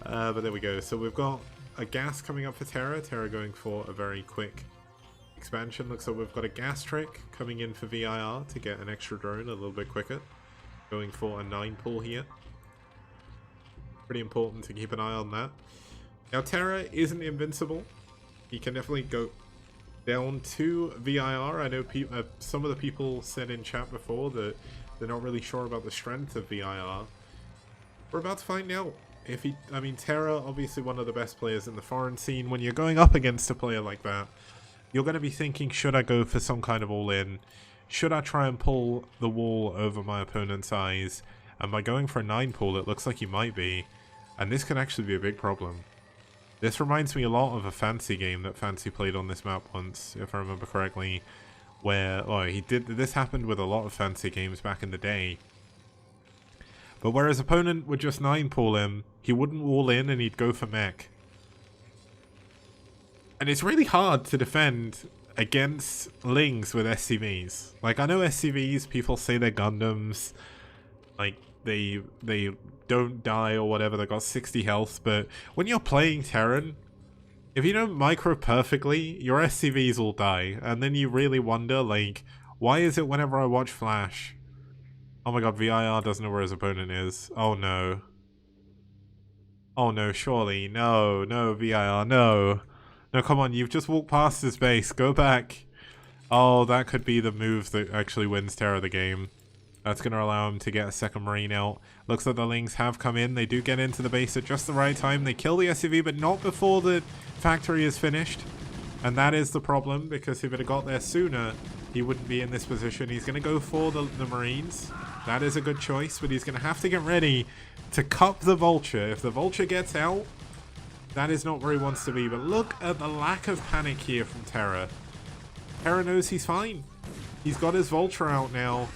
But there we go. So we've got a gas coming up for Terra. Terra going for a very quick expansion. Looks like we've got a gas trick coming in for VIR to get an extra drone a little bit quicker. Going for a 9 pull here. Pretty important to keep an eye on that. Now, Terra isn't invincible. He can definitely go down to VIR. I know some of the people said in chat before that they're not really sure about the strength of VIR. We're about to find out. if he, I mean, Terra, obviously one of the best players in the foreign scene. When you're going up against a player like that, you're going to be thinking, should I go for some kind of all-in? Should I try and pull the wall over my opponent's eyes? And by going for a 9 pull, it looks like he might be. And this could actually be a big problem. This reminds me a lot of a Fancy game that Fancy played on this map once, if I remember correctly. Where, oh, this happened with a lot of Fancy games back in the day. But where his opponent would just 9 pull him, he wouldn't wall in and he'd go for mech. And it's really hard to defend against Lings with SCVs. Like, I know SCVs, people say they're Gundams, like, they don't die or whatever, they got 60 health, but when you're playing Terran, if you don't micro perfectly, your SCVs will die, and then you really wonder, like, why is it whenever I watch Flash? Oh my god, VIR doesn't know where his opponent is. Oh no. Oh no, surely. No, no, VIR, no. No, come on, you've just walked past his base. Go back. Oh, that could be the move that actually wins Terra the game. That's going to allow him to get a second Marine out. Looks like the Lings have come in. They do get into the base at just the right time. They kill the SUV, but not before the factory is finished. And that is the problem, because if it had got there sooner, he wouldn't be in this position. He's going to go for the Marines. That is a good choice, but he's going to have to get ready to cup the Vulture. If the Vulture gets out, that is not where he wants to be. But look at the lack of panic here from Terra. Terra knows he's fine. He's got his Vulture out now.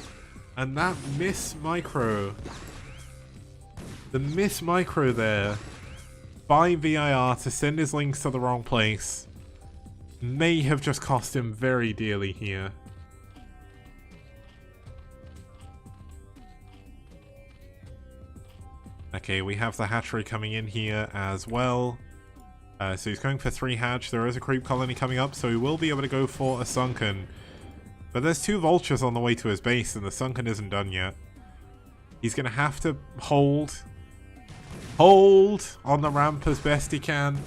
And that miss micro, the miss micro there by VIR to send his Lings to the wrong place may have just cost him very dearly here. Okay, we have the hatchery coming in here as well. So he's going for 3 hatch. There is a creep colony coming up, so he will be able to go for a sunken. But there's 2 vultures on the way to his base, and the sunken isn't done yet. He's going to have to hold on the ramp as best he can.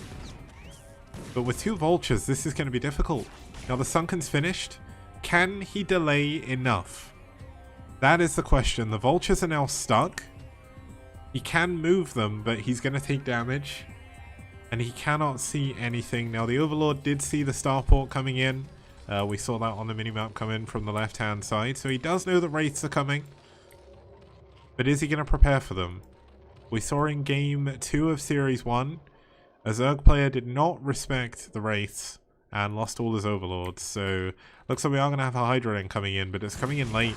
But with 2 vultures, this is going to be difficult. Now the sunken's finished. Can he delay enough? That is the question. The vultures are now stuck. He can move them, but he's going to take damage. And he cannot see anything. Now the Overlord did see the starport coming in. We saw that on the minimap come in from the left-hand side. So he does know the Wraiths are coming. But is he going to prepare for them? We saw in Game 2 of Series 1, a Zerg player did not respect the Wraiths and lost all his Overlords. So looks like we are going to have a Hydra Link coming in, but it's coming in late.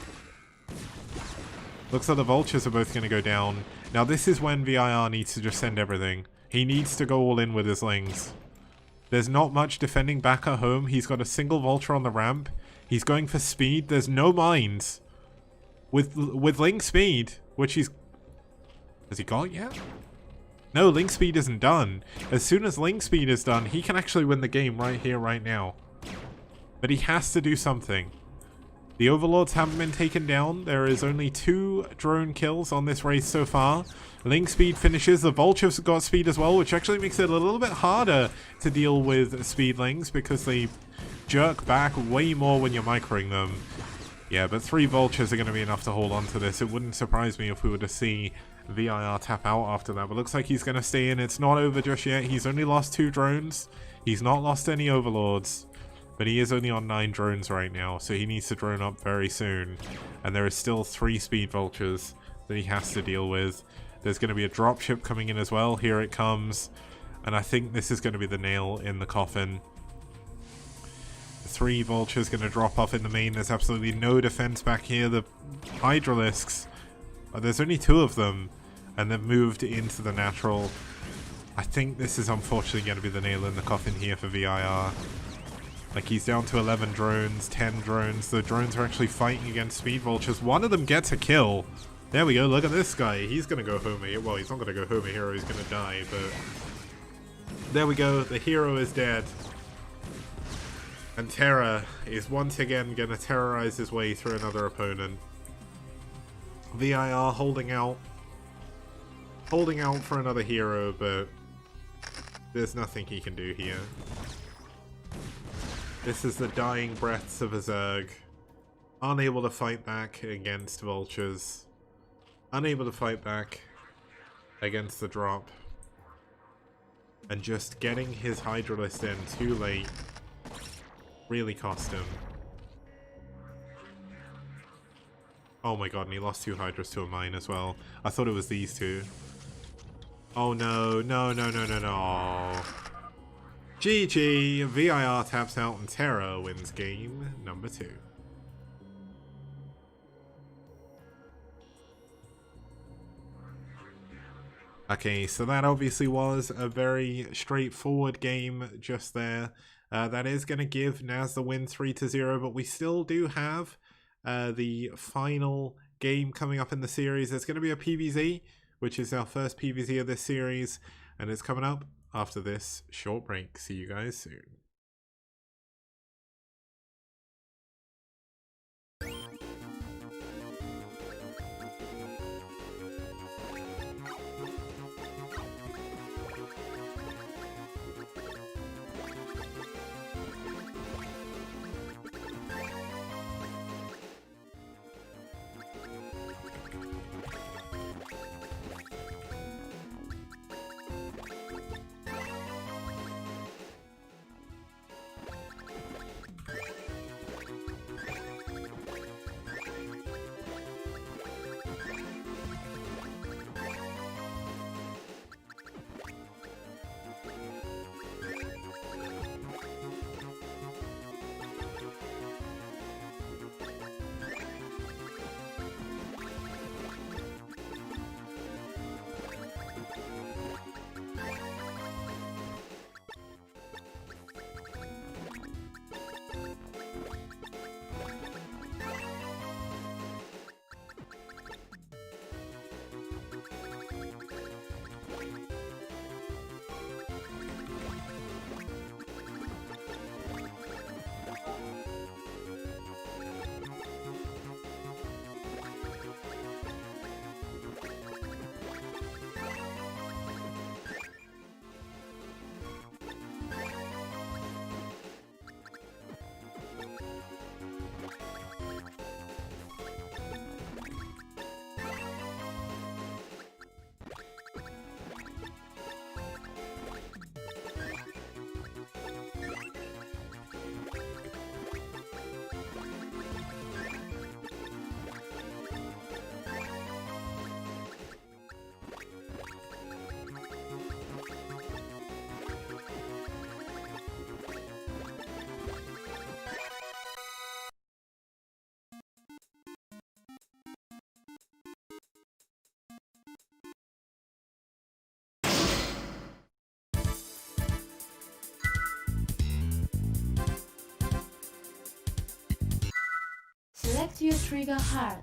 Looks like the Vultures are both going to go down. Now this is when VIR needs to just send everything. He needs to go all in with his Lings. There's not much defending back at home. He's got a single Vulture on the ramp. He's going for speed. There's no mines. With Link speed, which he's... Has he got yet? No, Link speed isn't done. As soon as Link speed is done, he can actually win the game right here, right now. But he has to do something. The Overlords haven't been taken down. There is only 2 drone kills on this race so far. Link speed finishes. The Vultures got speed as well, which actually makes it a little bit harder to deal with speedlings because they jerk back way more when you're microing them. Yeah, but 3 Vultures are going to be enough to hold on to this. It wouldn't surprise me if we were to see VIR tap out after that, but looks like he's going to stay in. It's not over just yet. He's only lost 2 drones. He's not lost any Overlords. But he is only on 9 drones right now, so he needs to drone up very soon. And there is still 3 speed vultures that he has to deal with. There's going to be a dropship coming in as well. Here it comes. And I think this is going to be the nail in the coffin. The 3 vultures going to drop off in the main. There's absolutely no defense back here. The Hydralisks, there's only 2 of them. And they've moved into the natural. I think this is unfortunately going to be the nail in the coffin here for VIR. Like, he's down to 11 drones, 10 drones. The drones are actually fighting against speed vultures. One of them gets a kill. There we go. Look at this guy. He's going to go home. Well, he's not going to go home a hero. He's going to die, but... There we go. The hero is dead. And Terra is once again going to terrorize his way through another opponent. VIR holding out. Holding out for another hero, but... There's nothing he can do here. This is the dying breaths of a Zerg. Unable to fight back against vultures. Unable to fight back. against the drop. And just getting his Hydralist in too late really cost him. Oh my god, and he lost 2 Hydras to a mine as well. I thought it was these two. Oh no, no, no, no, no, no. GG, VIR taps out and Terra wins game number 2. Okay, so that obviously was a very straightforward game just there. That is going to give NaS the win 3-0, but we still do have the final game coming up in the series. There's going to be a PvZ, which is our first PvZ of this series, and it's coming up after this short break. See you guys soon. Select your trigger hard.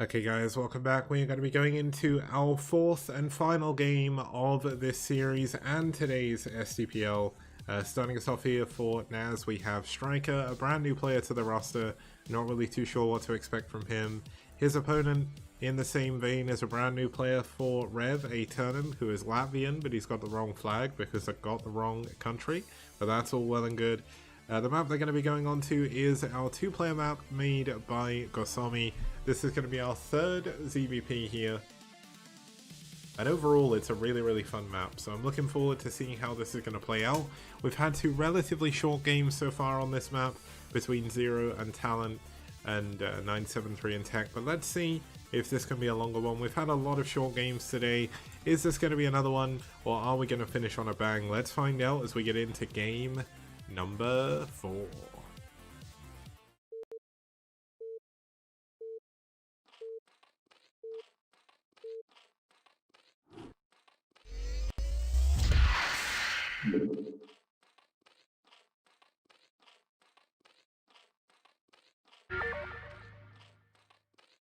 Okay guys, welcome back. We're going to be going into our 4th and final game of this series and today's STPL. Starting us off here for NaS, we have StRyKeR, a brand new player to the roster. Not really too sure what to expect from him. His opponent, in the same vein, is a brand new player for ReV, Aeternum, who is Latvian, but he's got the wrong flag because I got the wrong country. But that's all well and good. The map they're going to be going on to is our 2-player map made by Gosami. This is going to be our 3rd ZvP here. And overall, it's a really fun map, so I'm looking forward to seeing how this is going to play out. We've had 2 relatively short games so far on this map, between Zero and Talent, and 973 and Tech, but let's see if this can be a longer one. We've had a lot of short games today. Is this going to be another one, or are we going to finish on a bang? Let's find out as we get into game number 4.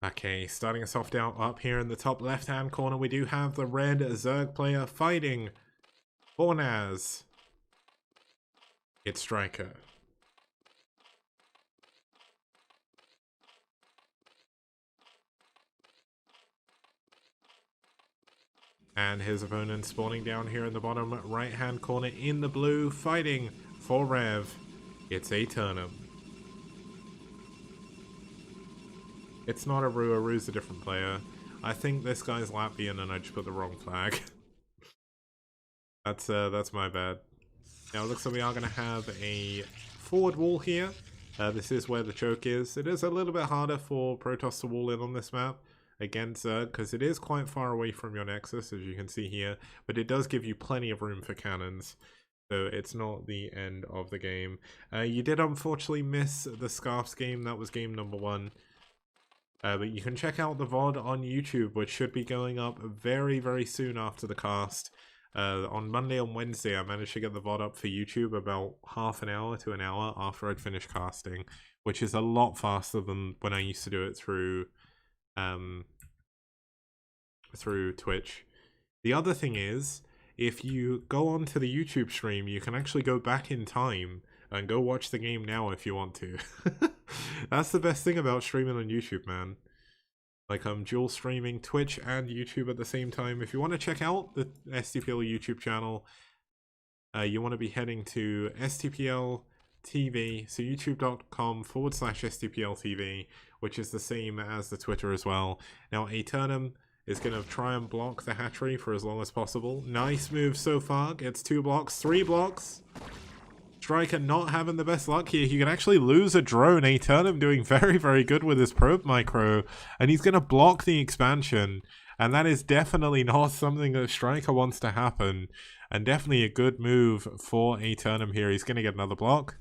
Okay, starting us off down up here in the top left hand corner, we do have the red ZerG player fighting for NaS. It's StRyKeR. And his opponent spawning down here in the bottom right hand corner in the blue, fighting for ReV. It's Aeternum. It's not a Ru. A Ru's a different player. I think this guy's Latvian and I just put the wrong flag. That's my bad. Now it looks like we are going to have a forward wall here. This is where the choke is. It is a little bit harder for Protoss to wall in on this map against ZerG because it is quite far away from your nexus, as you can see here, but it does give you plenty of room for cannons, so it's not the end of the game. You did unfortunately miss the Scarfs game. That was game number 1. But you can check out the VOD on YouTube, which should be going up very, very soon after the cast. On Monday and Wednesday, I managed to get the VOD up for YouTube about half an hour to an hour after I'd finished casting, which is a lot faster than when I used to do it through Twitch. The other thing is, if you go onto the YouTube stream, you can actually go back in time and go watch the game now if you want to. That's the best thing about streaming on YouTube, man. Like, I'm dual streaming Twitch and YouTube at the same time. If you want to check out the STPL YouTube channel, you want to be heading to STPL TV, so youtube.com/STPL TV, which is the same as the Twitter as well. Now, Aeternum is going to try and block the hatchery for as long as possible. Nice move so far. Gets 2 blocks, 3 blocks. StRyKeR not having the best luck here. He can actually lose a drone. Aeternum doing very, very good with his probe micro. And he's going to block the expansion. And that is definitely not something that StRyKeR wants to happen. And definitely a good move for Aeternum here. He's going to get another block.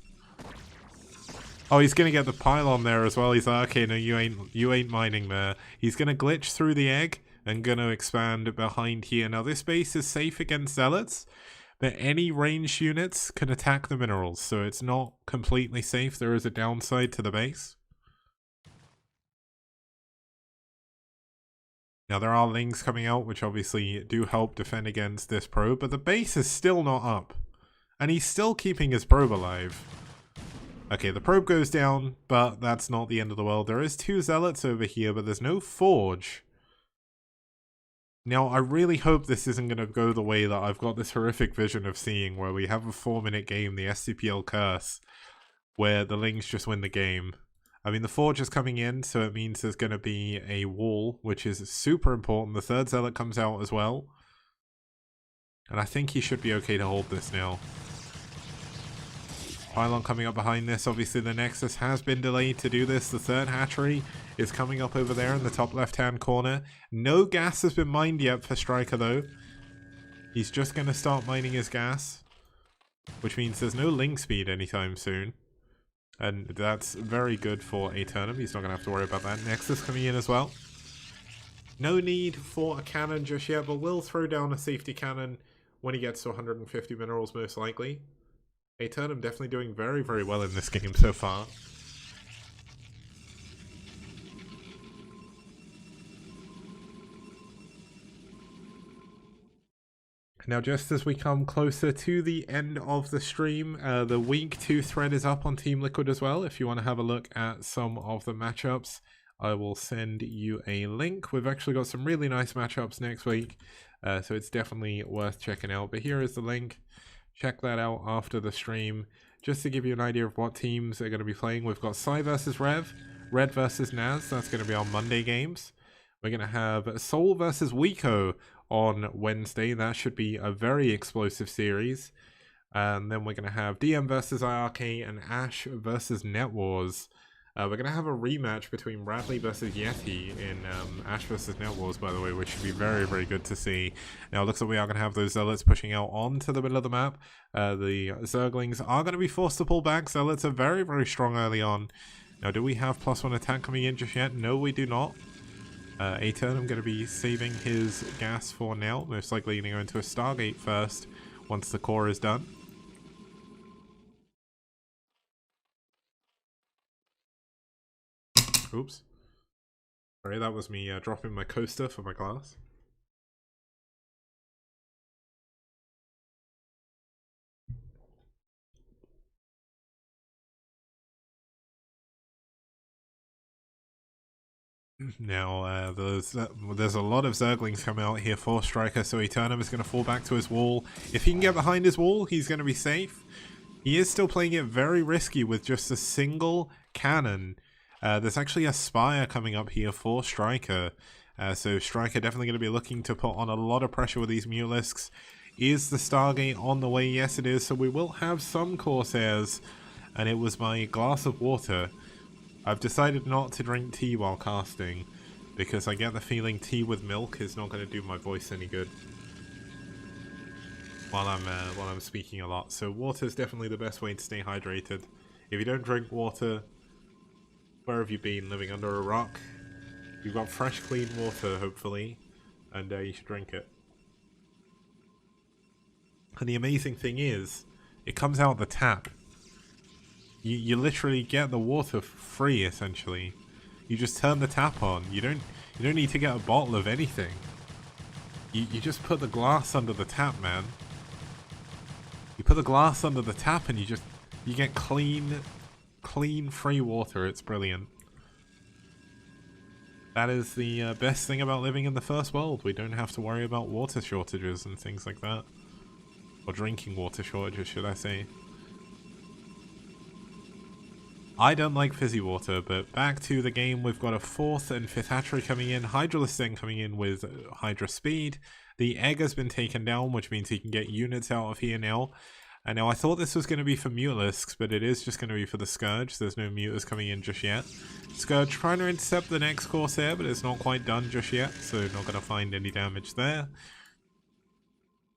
Oh, he's going to get the pylon there as well. He's like, okay, no, you ain't mining there. He's going to glitch through the egg and going to expand behind here. Now, this base is safe against zealots, but any ranged units can attack the minerals, so it's not completely safe. There is a downside to the base. Now, there are lings coming out, which obviously do help defend against this probe, but the base is still not up. And he's still keeping his probe alive. Okay, the probe goes down, but that's not the end of the world. There is 2 zealots over here, but there's no forge. Now, I really hope this isn't going to go the way that I've got this horrific vision of seeing, where we have a 4-minute game, the STPL curse, where the lings just win the game. I mean, the forge is coming in, so it means there's going to be a wall, which is super important. The 3rd zealot comes out as well. And I think he should be okay to hold this now. Pylon coming up behind this. Obviously, the Nexus has been delayed to do this. The 3rd hatchery is coming up over there in the top left-hand corner. No gas has been mined yet for StRyKeR, though. He's just going to start mining his gas, which means there's no ling speed anytime soon. And that's very good for Aeternum. He's not going to have to worry about that. Nexus coming in as well. No need for a cannon just yet, but we'll throw down a safety cannon when he gets to 150 minerals, most likely. Aeternum definitely doing very, very well in this game so far. Now, just as we come closer to the end of the stream, the Week 2 thread is up on Team Liquid as well. If you want to have a look at some of the matchups, I will send you a link. We've actually got some really nice matchups next week, so it's definitely worth checking out. But here is the link. Check that out after the stream. Just to give you an idea of what teams are going to be playing, we've got pSi versus ReV, Red versus NaS. That's going to be on Monday games. We're going to have SouL versus kikO on Wednesday. That should be a very explosive series. And then we're going to have DM versus IRK and Ash versus NetWars. We're going to have a rematch between Bradley versus Yeti in Ash versus NetWars, by the way, which should be very, very good to see. Now, it looks like we are going to have those Zealots pushing out onto the middle of the map. The Zerglings are going to be forced to pull back. Zealots are very, very strong early on. Now, do we have +1 attack coming in just yet? No, we do not. Aeternum going to be saving his gas for now. Most likely going to go into a Stargate first once the core is done. Oops. Sorry, that was me dropping my coaster for my glass. Now, there's a lot of Zerglings coming out here for StRyKeR, so Aeternum is going to fall back to his wall. If he can get behind his wall, he's going to be safe. He is still playing it very risky with just a single cannon. There's actually a Spire coming up here for StRyKeR. So StRyKeR definitely going to be looking to put on a lot of pressure with these Mutalisks. Is the Stargate on the way? Yes, it is. So we will have some Corsairs. And it was my glass of water. I've decided not to drink tea while casting, because I get the feeling tea with milk is not going to do my voice any good while I'm speaking a lot. So water is definitely the best way to stay hydrated. If you don't drink water, where have you been? Living under a rock? You've got fresh, clean water, hopefully, and you should drink it. And the amazing thing is, it comes out the tap. You literally get the water free, essentially. You just turn the tap on. You don't need to get a bottle of anything. You just put the glass under the tap, man. You put the glass under the tap and you get clean free water. It's brilliant. That is the best thing about living in the first world. We don't have to worry about water shortages and things like that. Or drinking water shortages, should I say. I don't like fizzy water, but back to the game. We've got a 4th and 5th hatchery coming in. Hydralisk then coming in with Hydra speed. The egg has been taken down, which means he can get units out of here now. And now I thought this was going to be for Mutalisks, but it is just going to be for the Scourge. There's no Mutas coming in just yet. Scourge trying to intercept the next Corsair, but it's not quite done just yet, so not going to find any damage there.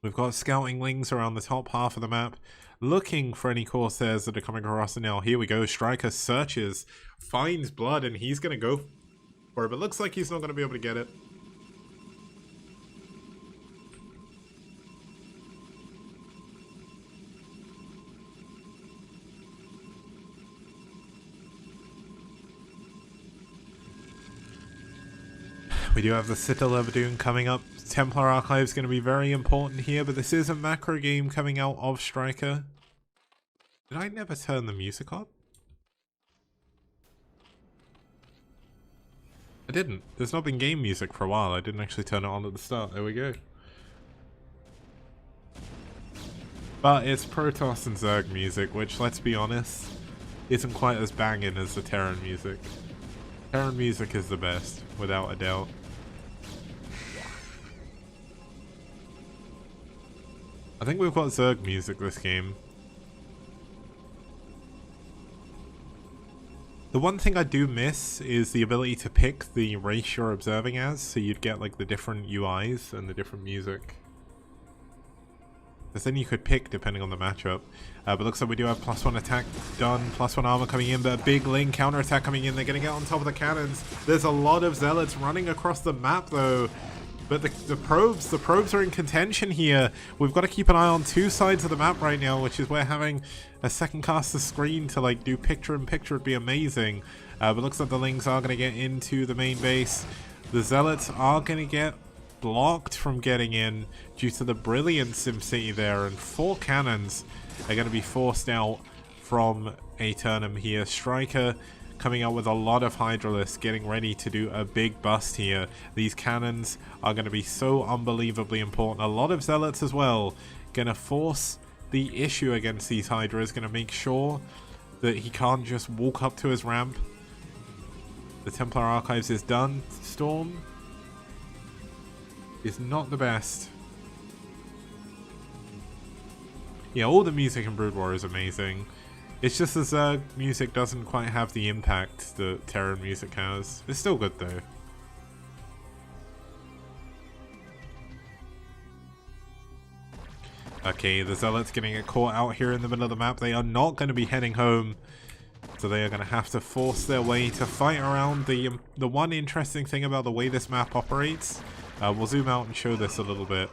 We've got scouting lings around the top half of the map, looking for any Corsairs that are coming across. And now here we go. StRyKeR searches, finds blood, and he's going to go for it, but looks like he's not going to be able to get it. We do have the Citadel of Doom coming up. Templar Archive is going to be very important here, but this is a macro game coming out of StRyKeR. Did I never turn the music on? I didn't. There's not been game music for a while. I didn't actually turn it on at the start. There we go. But it's Protoss and Zerg music, which, let's be honest, isn't quite as banging as the Terran music. Terran music is the best, without a doubt. I think we've got Zerg music this game. The one thing I do miss is the ability to pick the race you're observing as, so you'd get like the different UIs and the different music. Because then you could pick depending on the matchup. But looks like we do have +1 attack done, +1 armor coming in, but a big Ling counter attack coming in. They're going to get on top of the cannons. There's a lot of Zealots running across the map though. But the probes are in contention here. We've got to keep an eye on 2 sides of the map right now, which is where having a second caster screen to like do picture-in-picture would be amazing. But looks like the Lings are going to get into the main base. The Zealots are going to get blocked from getting in due to the brilliant SimCity there, and 4 cannons are going to be forced out from Aeternum here. StRyKeR coming out with a lot of Hydralisks, getting ready to do a big bust here. These cannons are going to be so unbelievably important. A lot of Zealots as well. Going to force the issue against these Hydras. Going to make sure that he can't just walk up to his ramp. The Templar Archives is done. Storm is not the best. Yeah, all the music in Brood War is amazing. It's just the Zerg music doesn't quite have the impact that Terran music has. It's still good though. Okay, the Zealots getting get caught out here in the middle of the map. They are not going to be heading home. So they are going to have to force their way to fight around. The one interesting thing about the way this map operates, we'll zoom out and show this a little bit.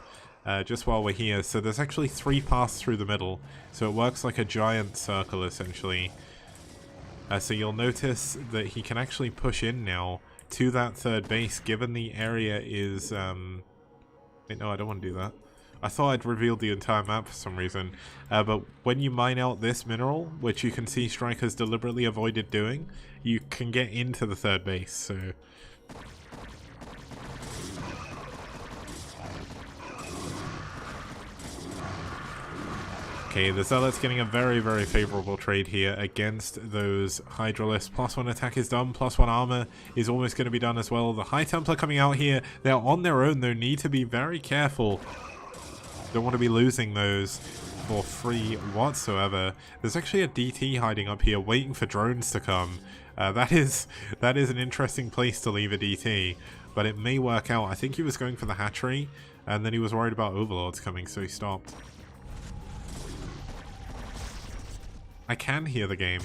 Just while we're here. So there's actually 3 paths through the middle, so it works like a giant circle essentially. So you'll notice that he can actually push in now to that 3rd base, given the area is wait, no, I don't want to do that. I thought I'd revealed the entire map for some reason, but when you mine out this mineral, which you can see StRyKER's deliberately avoided doing, you can get into the 3rd base. So Okay, the ZeloT's getting a very, very favorable trade here against those Hydralisks. +1 attack is done, +1 armor is almost going to be done as well. The High Templar coming out here, they're on their own though, need to be very careful. Don't want to be losing those for free whatsoever. There's actually a DT hiding up here waiting for drones to come. That is an interesting place to leave a DT, but it may work out. I think he was going for the hatchery, and then he was worried about overlords coming, so he stopped. I can hear the game.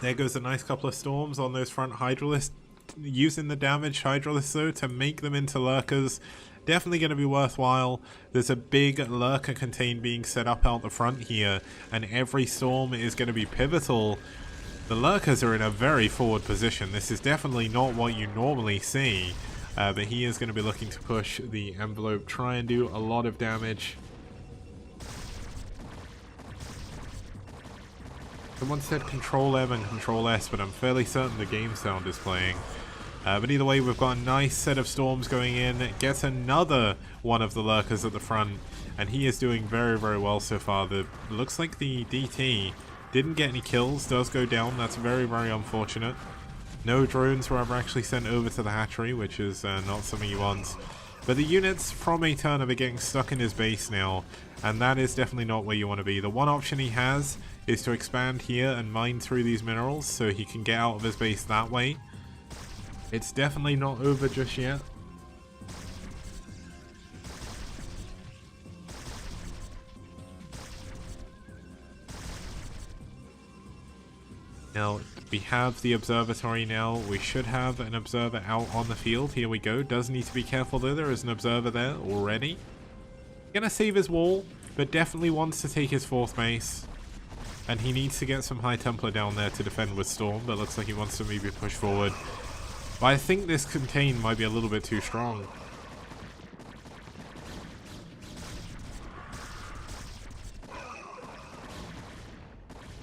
There goes a nice couple of storms on those front Hydralisks. Using the damaged Hydralisks though to make them into lurkers. Definitely going to be worthwhile. There's a big lurker contain being set up out the front here, and every storm is going to be pivotal. The lurkers are in a very forward position. This is definitely not what you normally see, but he is going to be looking to push the envelope, try and do a lot of damage. Someone said Control M and Control S, but I'm fairly certain the game sound is playing. But either way, we've got a nice set of storms going in. Gets another one of the lurkers at the front, and he is doing very, very well so far. Looks like the DT didn't get any kills, does go down. That's very, very unfortunate. No drones were ever actually sent over to the hatchery, which is not something he wants. But the units from Aeternum are getting stuck in his base now, and that is definitely not where you want to be. The one option he has is to expand here and mine through these minerals so he can get out of his base that way. It's definitely not over just yet. Now, we have the observatory now. We should have an observer out on the field. Here we go. Does need to be careful though. There is an observer there already. Gonna save his wall, but definitely wants to take his 4th base. And he needs to get some High Templar down there to defend with Storm, but looks like he wants to maybe push forward. But I think this contain might be a little bit too strong.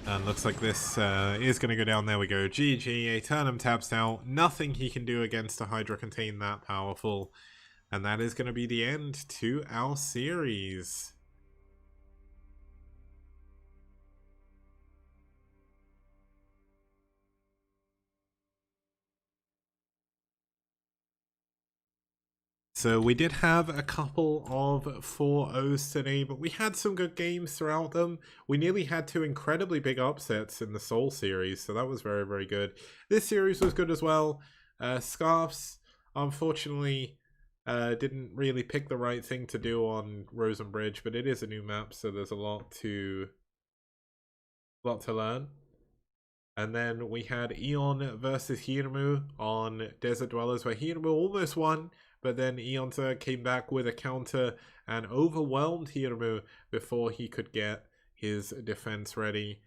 And looks like this is going to go down. There we go. GG. Aeternum taps out. Nothing he can do against a Hydra contain that powerful. And that is going to be the end to our series. So we did have a couple of 4-0s today, but we had some good games throughout them. We nearly had 2 incredibly big upsets in the SouL series, so that was very, very good. This series was good as well. Scarfs, unfortunately, didn't really pick the right thing to do on Rosen Bridge, but it is a new map, so there's a lot to learn. And then we had Eon versus Hirmu on Desert Dwellers, where Hirmu almost won, but then eOnzErG came back with a counter and overwhelmed Hirmu before he could get his defense ready.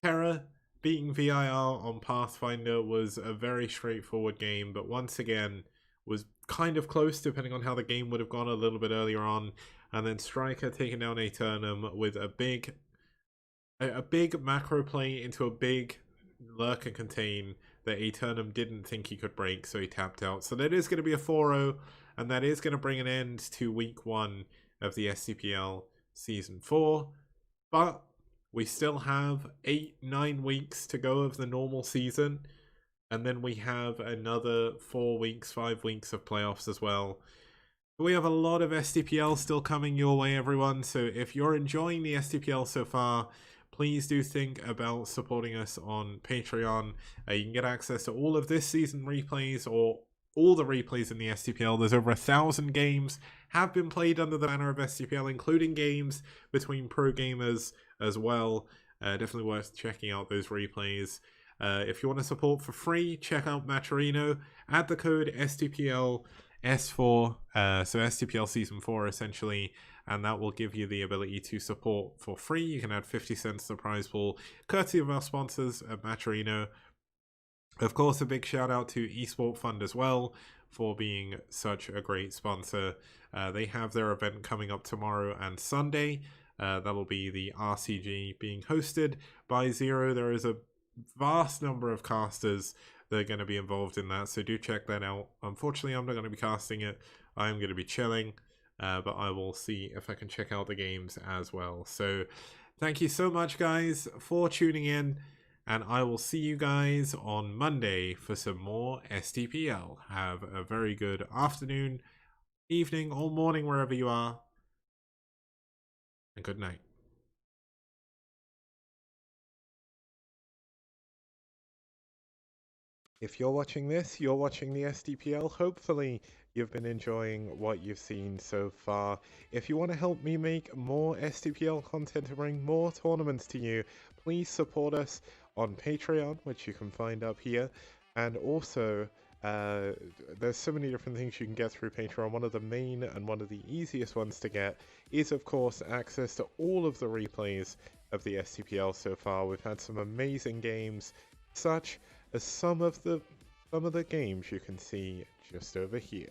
Terra beating VIR on Pathfinder was a very straightforward game, but once again was kind of close depending on how the game would have gone a little bit earlier on. And then StRyKeR taking down Aeternum with a big macro play into a big lurker contain that Aeternum didn't think he could break, so he tapped out. So that is going to be a 4-0, and that is going to bring an end to week 1 of the STPL season 4. But we still have 8-9 weeks to go of the normal season, and then we have another 4 weeks, 5 weeks of playoffs as well. We have a lot of STPL still coming your way, everyone, so if you're enjoying the STPL so far, please do think about supporting us on Patreon. You can get access to all of this season replays, or all the replays in the STPL. There's over 1,000 games have been played under the banner of STPL, including games between pro gamers as well. Definitely worth checking out those replays. If you want to support for free, check out Matcherino. Add the code STPL S4, so STPL Season 4 essentially, and that will give you the ability to support for free. You can add 50 cents to the prize pool, courtesy of our sponsors at Matcherino. Of course, a big shout out to Esport Fund as well for being such a great sponsor. They have their event coming up tomorrow and Sunday. That'll be the RCG being hosted by Zero. There is a vast number of casters that are going to be involved in that, so do check that out. Unfortunately, I'm not going to be casting it. I'm going to be chilling, but I will see if I can check out the games as well. So thank you so much, guys, for tuning in. And I will see you guys on Monday for some more STPL. Have a very good afternoon, evening, or morning, wherever you are. And good night. If you're watching this, you're watching the STPL. Hopefully, you've been enjoying what you've seen so far. If you want to help me make more STPL content to bring more tournaments to you, please support us on Patreon, which you can find up here. And also, there's so many different things you can get through Patreon. One of the main and one of the easiest ones to get is, of course, access to all of the replays of the STPL so far. We've had some amazing games, such as some of the games you can see just over here.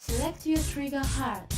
Select your trigger hard.